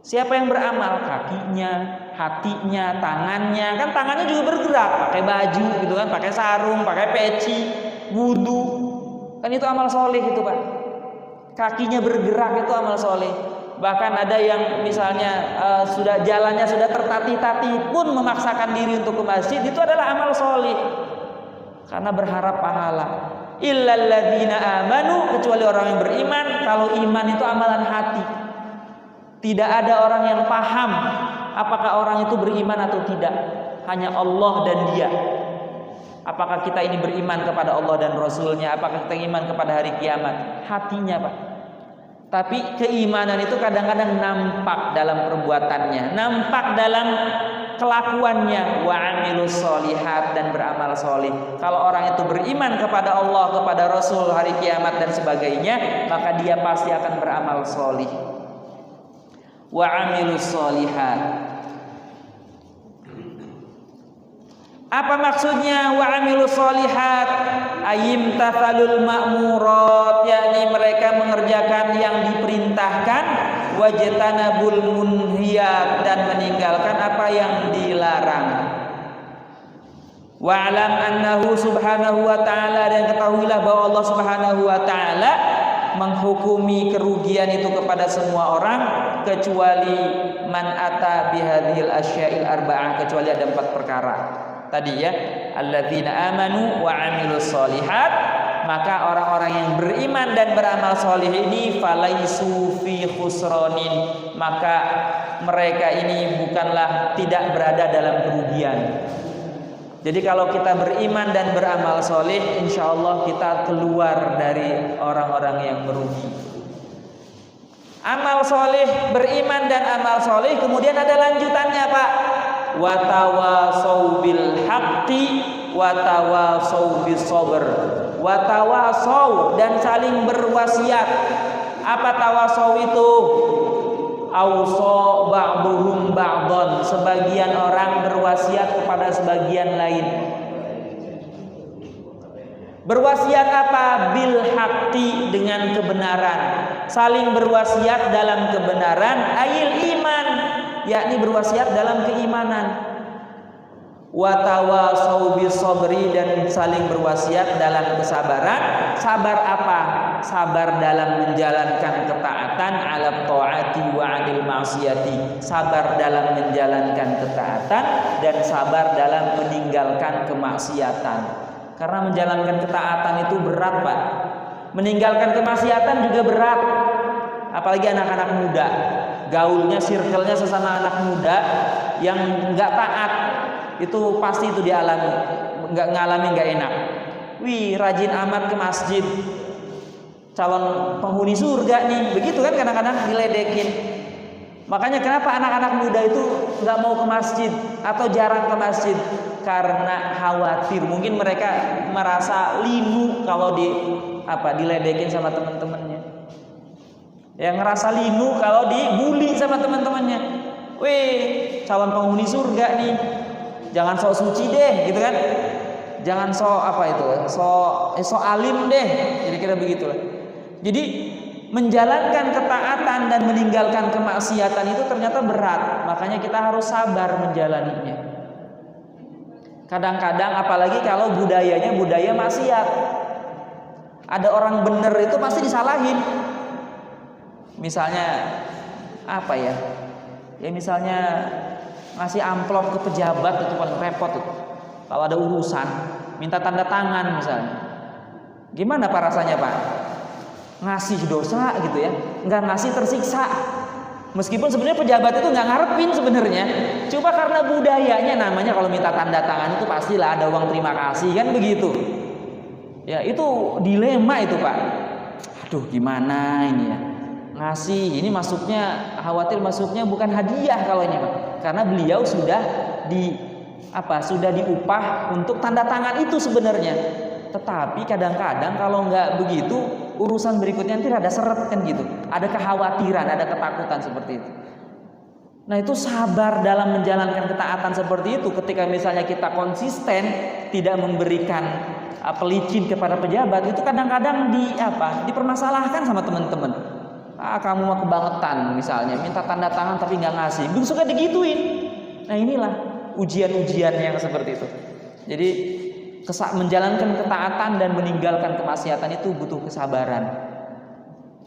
Siapa yang beramal? Kakinya, hatinya, tangannya. Kan tangannya juga bergerak, pakai baju gitu kan, pakai sarung, pakai peci, wudu. Kan itu amal solih itu, Pak. Kakinya bergerak, itu amal solih. Bahkan ada yang misalnya sudah jalannya sudah tertatih-tatih pun memaksakan diri untuk ke masjid, itu adalah amal solih karena berharap pahala. Illalladzina amanu, kecuali orang yang beriman. Kalau iman itu amalan hati. Tidak ada orang yang paham apakah orang itu beriman atau tidak. Hanya Allah dan dia. Apakah kita ini beriman kepada Allah dan Rasulnya? Apakah kita iman kepada hari kiamat? Hatinya, Pak. Tapi keimanan itu kadang-kadang nampak dalam perbuatannya, nampak dalam kelakuannya. Wa amilus solihat, dan beramal solih. Kalau orang itu beriman kepada Allah, kepada Rasul, hari kiamat dan sebagainya, maka dia pasti akan beramal solih. Wa amilus solihat. Apa maksudnya wa amilus solihat? Ayim tathalul ma'murat, yakni mereka mengerjakan yang diperintahkan, wajtanabul munhiyat, dan meninggalkan apa yang dilarang. Wa'lam annahu subhanahu wa ta'ala, dan ketahuilah bahwa Allah subhanahu wa ta'ala menghukumi kerugian itu kepada semua orang, kecuali man ata bihadhil asya'il arba'ah, kecuali ada 4 perkara tadi ya, alladzina amanu wa amilus solihat. Maka orang-orang yang beriman dan beramal solih ini falaisu fi khusranin, maka mereka ini bukanlah tidak berada dalam kerugian. Jadi kalau kita beriman dan beramal solih, insya Allah kita keluar dari orang-orang yang merugi. Amal solih, beriman dan amal solih, kemudian ada lanjutannya, Pak. Watawasau bil haqqi watawasau bis sabr. Watawasau, dan saling berwasiat. Apa tawasau itu? Ausa ba'duhum ba'dhan, sebagian orang berwasiat kepada sebagian lain. Berwasiat apa? Bil haqqi, dengan kebenaran. Saling berwasiat dalam kebenaran, ayil iman, yakni berwasiat dalam keimanan. Watawasau bis sabri, dan saling berwasiat dalam kesabaran. Sabar apa? Sabar dalam menjalankan ketaatan, ala taati wa anil ma'siyati. Sabar dalam menjalankan ketaatan dan sabar dalam meninggalkan kemaksiatan. Karena menjalankan ketaatan itu berat, Pak. Meninggalkan kemaksiatan juga berat. Apalagi anak-anak muda. Gaulnya, circle-nya sesama anak muda yang enggak taat, itu pasti itu dialami, nggak enak. Wih, rajin amat ke masjid, calon penghuni surga nih, begitu kan kadang-kadang diledekin. Makanya kenapa anak-anak muda itu nggak mau ke masjid atau jarang ke masjid? Karena khawatir, mungkin mereka merasa linu kalau diledekin sama teman-temannya. Yang ngerasa linu kalau dibully sama teman-temannya. Weh, calon penghuni surga nih. Jangan sok suci deh, gitu kan? Jangan sok apa itu? Sok alim deh. Kira-kira begitulah. Jadi menjalankan ketaatan dan meninggalkan kemaksiatan itu ternyata berat. Makanya kita harus sabar menjalaninya. Kadang-kadang apalagi kalau budayanya budaya maksiat. Ada orang bener itu pasti disalahin. Misalnya apa ya? Ya misalnya ngasih amplop ke pejabat itu paling repot itu. Kalau ada urusan, minta tanda tangan misalnya. Gimana Pak rasanya Pak? Ngasih dosa gitu ya, nggak ngasih tersiksa. Meskipun sebenarnya pejabat itu nggak ngarepin sebenarnya, cuma karena budayanya namanya kalau minta tanda tangan itu pastilah ada uang terima kasih kan begitu. Ya itu dilema itu Pak. Aduh gimana ini ya? Ngasih ini masuknya khawatir masuknya bukan hadiah kalau ini Pak. Karena beliau sudah diupah untuk tanda tangan itu sebenarnya. Tetapi kadang-kadang kalau nggak begitu urusan berikutnya nanti ada seret kan gitu. Ada kekhawatiran, ada ketakutan seperti itu. Nah itu sabar dalam menjalankan ketaatan seperti itu. Ketika misalnya kita konsisten tidak memberikan pelicin kepada pejabat, itu kadang-kadang dipermasalahkan sama teman-teman. Kamu mah kebangetan misalnya, minta tanda tangan tapi nggak ngasih, suka digituin. Nah inilah ujian-ujian yang seperti itu. Jadi menjalankan ketaatan dan meninggalkan kemaksiatan itu butuh kesabaran.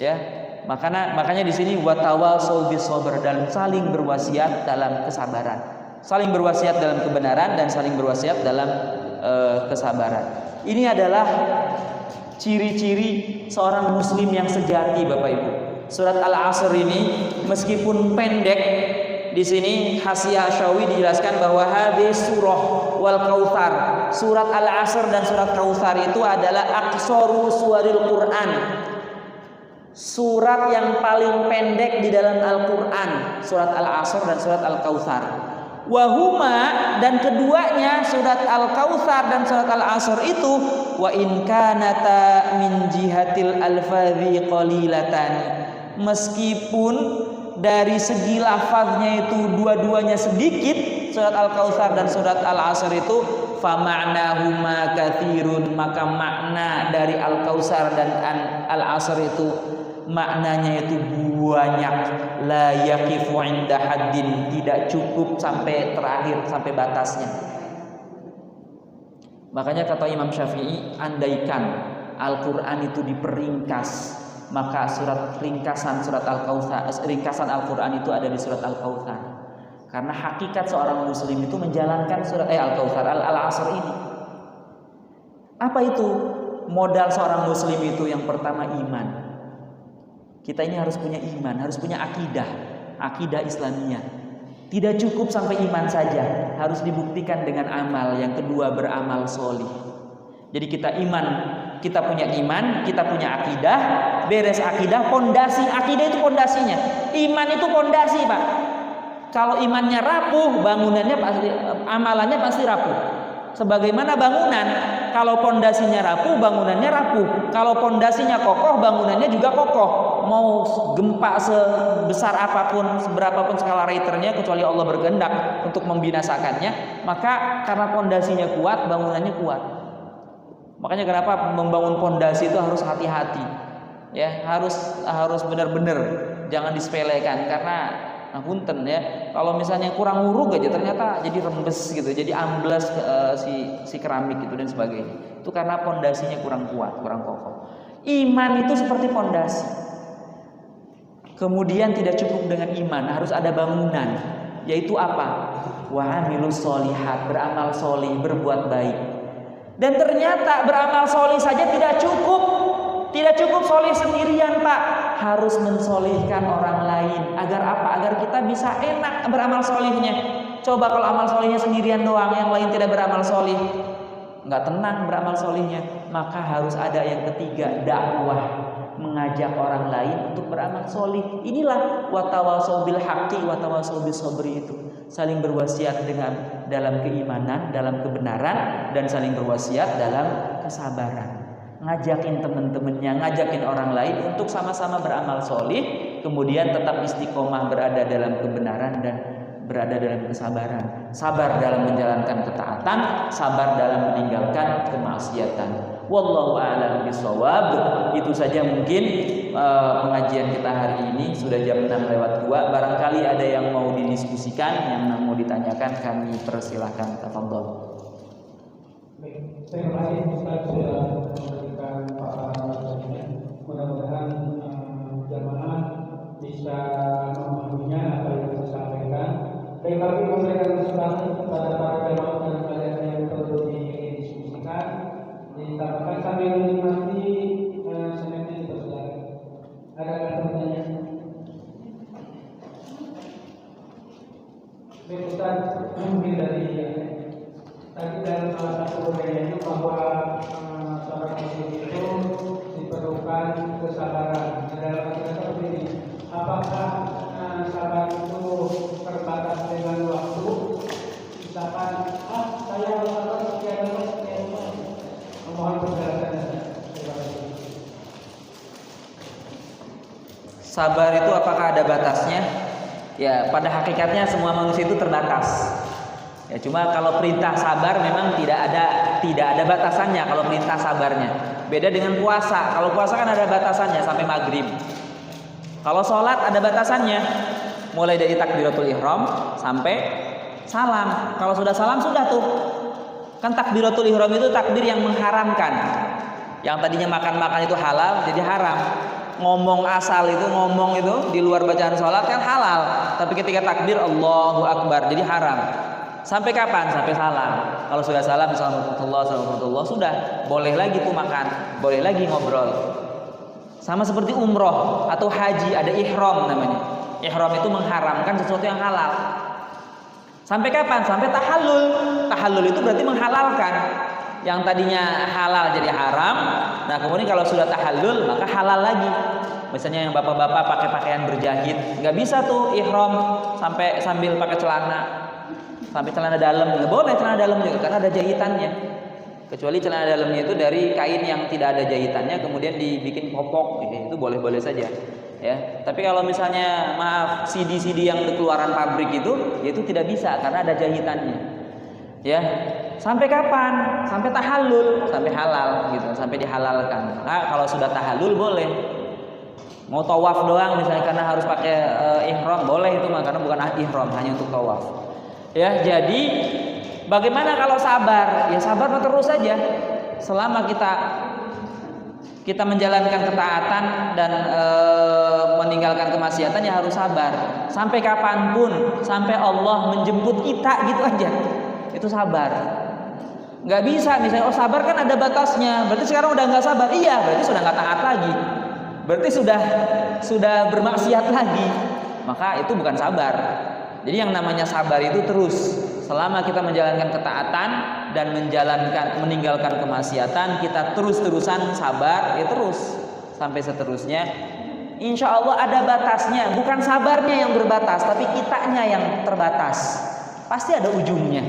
Ya, makanya di sini watawasau bis sabr, dan saling berwasiat dalam kesabaran, saling berwasiat dalam kebenaran dan saling berwasiat dalam kesabaran. Ini adalah ciri-ciri seorang muslim yang sejati, Bapak Ibu. Surat Al-Asr ini meskipun pendek, di sini Hasyiah Asyawi dijelaskan bahwa hadis surah wal kautsar, surat Al-Asr dan surat Kautsar itu adalah aqsaru suwaril Quran, surat yang paling pendek di dalam Al-Quran, surat Al-Asr dan surat Al-Kautsar. Wahuma, dan keduanya surat Al-Kautsar dan surat Al-Asr itu wa in kanata min jihatil alfadhi qalilatan, meskipun dari segi lafaznya itu dua-duanya sedikit, surat Al-Kautsar dan surat Al-Asr itu fama'nahuma katsirun, maka makna dari Al-Kautsar dan Al-Asr itu maknanya itu banyak, la yaqifu inda haddin, tidak cukup sampai terakhir, sampai batasnya. Makanya kata Imam Syafi'i, andaikan Al-Quran itu diperingkas, maka ringkasan Al-Quran itu ada di surat Al-Kautsar. Karena hakikat seorang muslim itu menjalankan surat Al-Kautsar, Al-Asr ini. Apa itu modal seorang muslim itu? Yang pertama iman. Kita ini harus punya iman, harus punya akidah Islamiyah. Tidak cukup sampai iman saja, harus dibuktikan dengan amal. Yang kedua, beramal sholih. Jadi kita punya iman, kita punya akidah. Beres akidah, pondasi akidah itu pondasinya. Iman itu pondasi, Pak. Kalau imannya rapuh, amalannya pasti rapuh. Sebagaimana bangunan, kalau pondasinya rapuh, bangunannya rapuh. Kalau pondasinya kokoh, bangunannya juga kokoh. Mau gempa sebesar apapun, seberapapun skala Richternya, kecuali Allah berkehendak untuk membinasakannya, maka karena pondasinya kuat, bangunannya kuat. Makanya kenapa membangun pondasi itu harus hati-hati, ya, harus benar-benar, jangan disepelekan. Karena punten ya, kalau misalnya kurang nguruk aja ternyata jadi rembes gitu, jadi amblas si keramik gitu dan sebagainya. Itu karena pondasinya kurang kuat, kurang kokoh. Iman itu seperti pondasi. Kemudian tidak cukup dengan iman, harus ada bangunan, yaitu apa? Wa amilus sholihat, beramal sholih, berbuat baik. Dan ternyata beramal sholih saja tidak cukup. Tidak cukup sholih sendirian, Pak. Harus mensolihkan orang lain. Agar apa? Agar kita bisa enak beramal sholihnya. Coba kalau amal sholihnya sendirian doang, yang lain tidak beramal sholih, nggak tenang beramal sholihnya. Maka harus ada yang ketiga, dakwah, mengajak orang lain untuk beramal sholih. Inilah watawasau bil haqqi watawasau bis sabri, itu saling berwasiat dalam keimanan, dalam kebenaran, dan saling berwasiat dalam kesabaran. ngajakin teman-temannya, ngajakin orang lain untuk sama-sama beramal solih, kemudian tetap istiqomah berada dalam kebenaran dan berada dalam kesabaran, sabar dalam menjalankan ketaatan, sabar dalam meninggalkan kemaksiatan. Wallahu a'lam bishawab. Itu saja mungkin pengajian kita hari ini. Sudah jam 6:02. Barangkali ada yang mau didiskusikan, yang mau ditanyakan, kami persilahkan. Tafadhol. Terima kasih Ustaz sudah memberikan paparan. Mudah-mudahan jamaah bisa memahaminya apa yang disampaikan. Dan kami memberikan kesempatan kepada para jamaah dan kalian yang perlu didiskusikan, ditambahkan sambil menikmati semennya dipersilakan. Ada pertanyaan? Baik Ustaz, mungkin dari tadi dalam salah satu uraiannya bahwa seorang muslim itu diperlukan kesabaran. Dalam arti seperti ini, apakah sabar itu terbatas dengan waktu? Misalkan, saya harus sabar sekian lama. Mohon penjelasannya. Sabar itu apakah ada batasnya? Ya, pada hakikatnya semua manusia itu terbatas. Ya, cuma kalau perintah sabar memang tidak ada batasannya kalau perintah sabarnya. Beda dengan puasa. Kalau puasa kan ada batasannya sampai maghrib. Kalau sholat ada batasannya, mulai dari takbiratul ihram sampai salam. Kalau sudah salam sudah tuh. Kan takbiratul ihram itu takbir yang mengharamkan. Yang tadinya makan-makan itu halal jadi haram. Ngomong itu di luar bacaan sholat kan halal. Tapi ketika takbir Allahu Akbar jadi haram. Sampai kapan? Sampai salam. Kalau sudah salam, Assalamualaikum, sudah boleh lagi tuh makan, boleh lagi ngobrol. Sama seperti umroh atau haji, ada ihram namanya. Ihram itu mengharamkan sesuatu yang halal. Sampai kapan? Sampai tahallul. Tahallul itu berarti menghalalkan. Yang tadinya halal jadi haram. Nah kemudian kalau sudah tahallul maka halal lagi. Misalnya yang bapak-bapak pakai pakaian berjahit, nggak bisa tuh ihram sambil pakai celana. Sampai celana dalam, nggak boleh celana dalam juga karena ada jahitannya. Kecuali celana dalamnya itu dari kain yang tidak ada jahitannya, kemudian dibikin popok, itu boleh-boleh saja. Ya, tapi kalau misalnya maaf CD yang keluaran pabrik itu tidak bisa karena ada jahitannya. Ya, sampai kapan? Sampai tahallul, sampai halal gitu, sampai dihalalkan. Nah, kalau sudah tahallul boleh. Mau tawaf doang misalnya karena harus pakai ihram boleh itu mah karena bukan ihram, hanya untuk tawaf. Ya, jadi bagaimana kalau sabar? Ya sabar terus saja. Selama kita menjalankan ketaatan dan meninggalkan kemaksiatan ya harus sabar. Sampai kapanpun, sampai Allah menjemput kita gitu aja. Itu sabar. Nggak bisa misalnya sabar kan ada batasnya. Berarti sekarang udah nggak sabar. Iya, berarti sudah nggak taat lagi. Berarti sudah bermaksiat lagi. Maka itu bukan sabar. Jadi yang namanya sabar itu terus selama kita menjalankan ketaatan dan meninggalkan kemaksiatan, kita terus-terusan sabar, ya terus sampai seterusnya. Insya Allah ada batasnya, bukan sabarnya yang berbatas, tapi kitanya yang terbatas. Pasti ada ujungnya.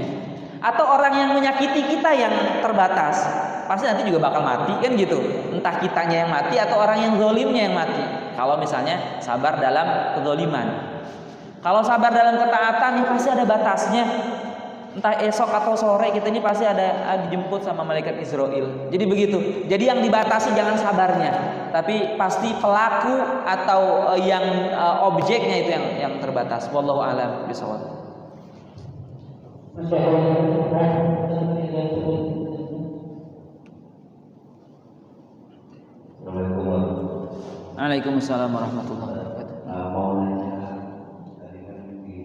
Atau orang yang menyakiti kita yang terbatas, pasti nanti juga bakal mati kan gitu. Entah kitanya yang mati atau orang yang zalimnya yang mati. Kalau misalnya sabar dalam kezaliman. Kalau sabar dalam ketaatan ini pasti ada batasnya. Entah esok atau sore kita ini pasti ada dijemput sama malaikat Israel. Jadi begitu. Jadi yang dibatasi jangan sabarnya, tapi pasti pelaku atau yang objeknya itu yang terbatas. Wallahu a'lam bishawab. Waalaikumsalam warahmatullahi wabarakatuh. Mau nanya tadi kan di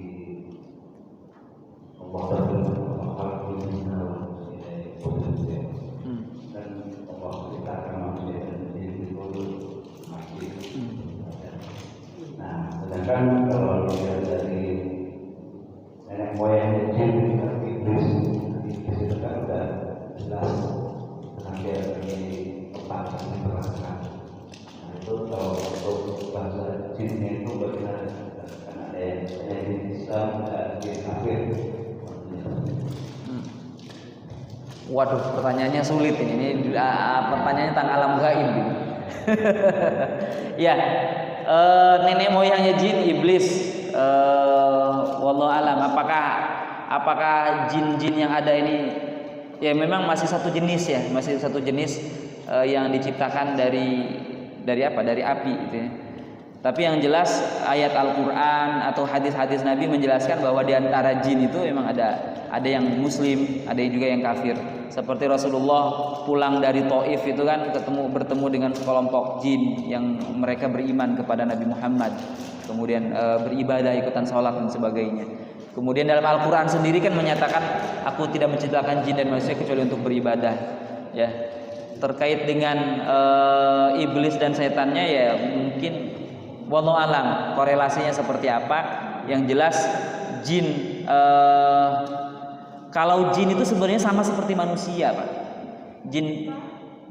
Allah dan Allah ceritakan manusia dan itu masih. Nah, sedangkan kalau dilihat dari nenek moyang jin iblis itu kan udah jelas hampir di tempat yang berasal. Itu kalau untuk bahasa jinnya itu bagaimana? Karena ada yang Islam, ada yang kafir. Waduh, pertanyaannya sulit ini. Pertanyaannya tentang alam gaib. Ya, nenek moyangnya jin iblis. Wallahu alam. Apakah jin-jin yang ada ini ya memang masih satu jenis ya, masih satu jenis yang diciptakan dari apa? Dari api gitu ya. Tapi yang jelas ayat Al-Qur'an atau hadis-hadis Nabi menjelaskan bahwa di antara jin itu memang ada yang muslim, ada juga yang kafir. Seperti Rasulullah pulang dari Taif itu kan bertemu dengan sekelompok jin yang mereka beriman kepada Nabi Muhammad. Kemudian beribadah, ikutan sholat dan sebagainya. Kemudian dalam Al-Qur'an sendiri kan menyatakan aku tidak menciptakan jin dan manusia kecuali untuk beribadah. Ya. Terkait dengan iblis dan setannya ya mungkin wallahu alam korelasinya seperti apa. Yang jelas jin kalau jin itu sebenarnya sama seperti manusia, Pak. Jin,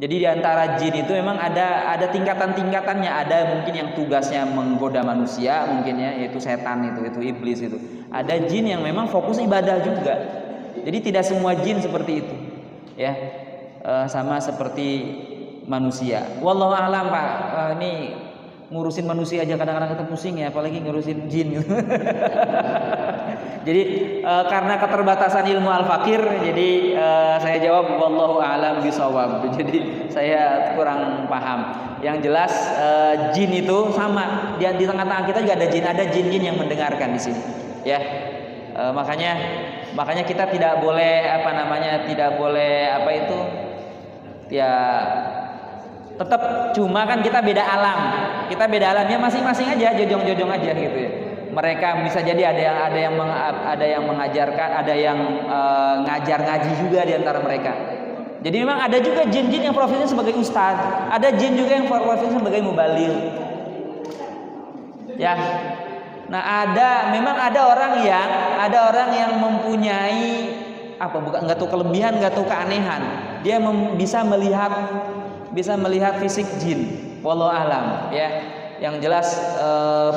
jadi di antara jin itu memang ada tingkatan-tingkatannya. Ada mungkin yang tugasnya menggoda manusia, mungkin ya, yaitu setan itu iblis itu. Ada jin yang memang fokus ibadah juga. Jadi tidak semua jin seperti itu, ya, sama seperti manusia. Wallahu a'lam, Pak. Ini ngurusin manusia aja kadang-kadang kita pusing ya, apalagi ngurusin jin. Jadi karena keterbatasan ilmu al-fakir, jadi saya jawab wallahu a'lam bishawab. Jadi saya kurang paham. Yang jelas jin itu sama di tengah-tengah kita juga ada jin-jin yang mendengarkan di sini. Ya, makanya kita tidak boleh ya tetap cuma kan kita beda alamnya masing-masing aja, jojong-jojong aja gitu ya. Mereka bisa jadi ada yang mengajarkan, ada yang ngajar ngaji juga di antara mereka. Jadi memang ada juga jin-jin yang profesinya sebagai ustaz, ada jin juga yang profesinya sebagai mubaligh. Ya. Nah, memang ada orang yang mempunyai nggak tahu kelebihan, nggak tahu keanehan. Dia bisa melihat fisik jin. Wallahu alam, ya. Yang jelas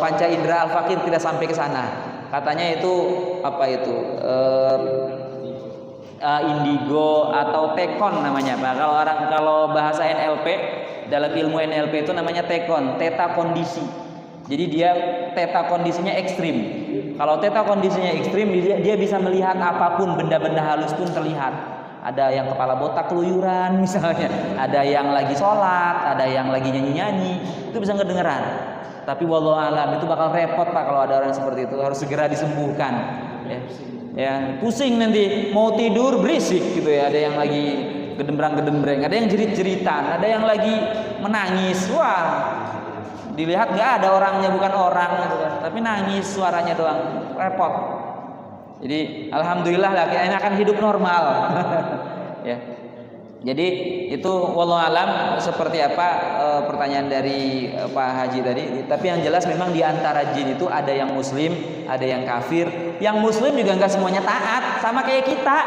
panca indera al-fakir tidak sampai ke sana. Katanya itu indigo atau tekon namanya. Kalau bahasa NLP, dalam ilmu NLP itu namanya tekon, theta kondisi. Jadi dia theta kondisinya ekstrim. Kalau theta kondisinya ekstrim, dia bisa melihat apapun, benda-benda halus pun terlihat. Ada yang kepala botak keluyuran misalnya, ada yang lagi sholat, ada yang lagi nyanyi-nyanyi, itu bisa ngedengeran. Tapi wallahu alam itu bakal repot, Pak, kalau ada orang seperti itu, harus segera disembuhkan. Ya, pusing nanti, mau tidur berisik gitu ya, ada yang lagi gedembrang-gedembreng, ada yang jerit-jeritan, ada yang lagi menangis. Wah, dilihat nggak ada orangnya, bukan orang gitu kan, tapi nangis suaranya doang, repot. Jadi alhamdulillah lah kita akan hidup normal. Ya. Jadi itu wallahu alam seperti apa pertanyaan dari Pak Haji tadi. Tapi yang jelas memang di antara jin itu ada yang muslim, ada yang kafir. Yang muslim juga nggak semuanya taat, sama kayak kita.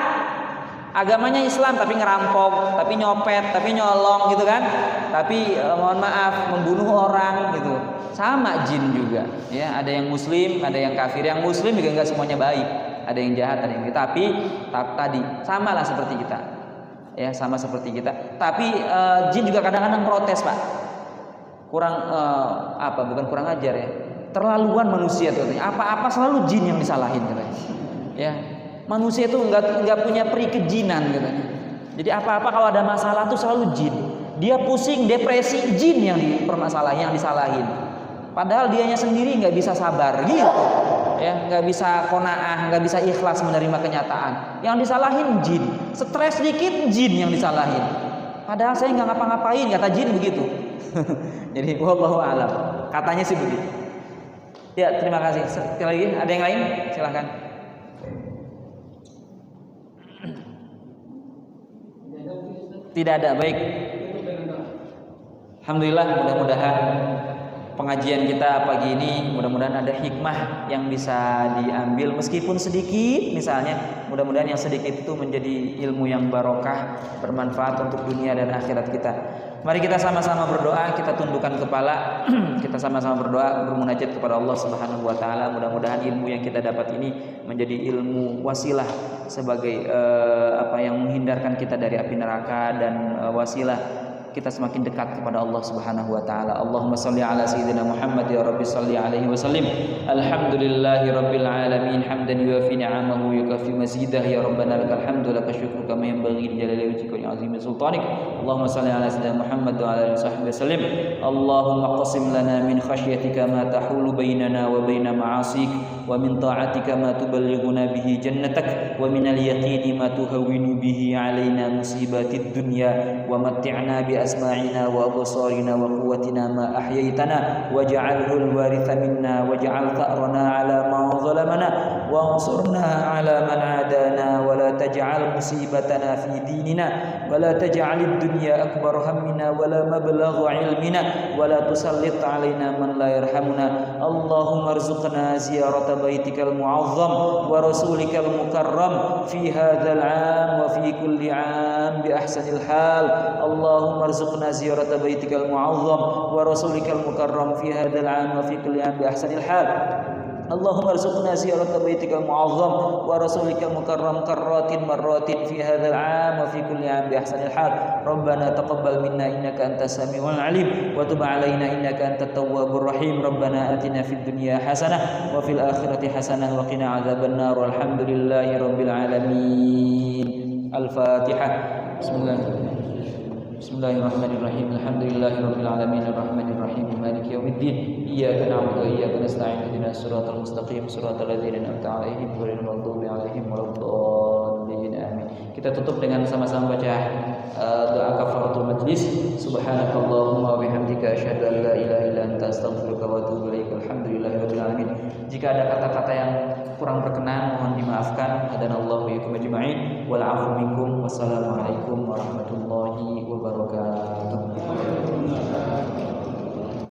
Agamanya Islam tapi ngerampok, tapi nyopet, tapi nyolong gitu kan. Tapi mohon maaf membunuh orang gitu. Sama jin juga, ya, ada yang muslim, ada yang kafir. Yang muslim juga nggak semuanya baik. Ada yang jahat, ada yang tapi tadi samalah seperti kita, ya, sama seperti kita. Tapi jin juga kadang-kadang protes, Pak. Bukan kurang ajar ya. Terlaluan manusia tuh katanya. Apa-apa selalu jin yang disalahin katanya. Ya, manusia itu nggak punya peri kejinan katanya. Jadi apa-apa kalau ada masalah tuh selalu jin. Dia pusing, depresi, jin yang dipermasalahin, yang disalahin. Padahal dianya sendiri nggak bisa sabar gitu. Ya, nggak bisa qanaah, nggak bisa ikhlas menerima kenyataan. Yang disalahin jin, stres dikit jin yang disalahin. Padahal saya nggak ngapa-ngapain, kata jin begitu. Jadi wallahu alam, katanya sih begitu. Ya, terima kasih. Sekali lagi, ada yang lain? Silakan. Tidak ada, baik. Alhamdulillah, mudah-mudahan pengajian kita pagi ini mudah-mudahan ada hikmah yang bisa diambil meskipun sedikit, misalnya mudah-mudahan yang sedikit itu menjadi ilmu yang barokah, bermanfaat untuk dunia dan akhirat kita. Mari kita sama-sama berdoa, kita tundukkan kepala, kita sama-sama berdoa, bermunajat kepada Allah Subhanahu wa taala. Mudah-mudahan ilmu yang kita dapat ini menjadi ilmu wasilah sebagai yang menghindarkan kita dari api neraka dan wasilah kita semakin dekat kepada Allah Subhanahu wa taala. Allahumma shalli ala sayyidina Muhammad ya rabbi shalli alaihi wa sallim. Alhamdulillahi rabbil alamin hamdan yuwafi ni'amahu wa yukafi mazidah ya rabbana lakal hamdu laka syukru kama yanbaghi li jalali wajhika wa azimi sultanik. Allahumma shalli ala sayyidina Muhammad wa ala alihi washabbihi wasallim. Allahumma qasim lana min khashyatika ma tahulu bainana wa baina ma'asik wa min ta'atika ma tuballighuna bihi jannatak wa min al-yaqini ma tuhawwinu bihi alaina musibatid dunya wa matti'na bi أسماعنا وأبصارنا وقوتنا ما أحييتنا واجعله الوارث منا واجعل ثأرنا على من ظلمنا وانصرنا على من عادانا ولا تجعل مصيبتنا في ديننا ولا تجعل الدنيا أكبر همنا ولا مبلغ علمنا ولا تسلط علينا من لا يرحمنا اللهم ارزقنا زيارة بيتك المعظم ورسولك المكرم في هذا العام وفي كل عام بأحسن الحال اللهم ارزقنا زيارة بيتك المعظم ورسولك المكرم في هذا العام وفي كل عام بأحسن الحال اللهم ارزقنا زيارة بيتك المعظم ورسولك المكرم كرات مرات في هذا العام وفي كل عام بأحسن الحال ربنا تقبل منا إنك أنت السميع العليم وتب علينا إنك أنت التواب الرحيم ربنا آتنا في الدنيا حسنة وفي الآخرة حسنة وقنا عذاب النار والحمد لله رب العالمين الفاتحة بسم الله الرحمن الرحيم الحمد لله رب العالمين الرحمن الرحيم مالك يوم الدين إياك نعبد وإياك نستعين اهدنا الصراط المستقيم صراط الذين أنعمت عليهم غير المغضوب عليهم ولا الضالين آمين. Kita tutup dengan sama-sama baca doa kafaratul majlis. Subhanakallahumma wa bihamdika asyhadu an la ilaha illa anta astaghfiruka wa atubu ilaik. Alhamdulillahirabbil alamin. Jika ada kata-kata yang kurang berkenan mohon dimaafkan. Hadanallahu wa iyyakum ajma'in. Wal 'afwu minkum. Wassalamualaikum warahmatullahi wabarakatuh.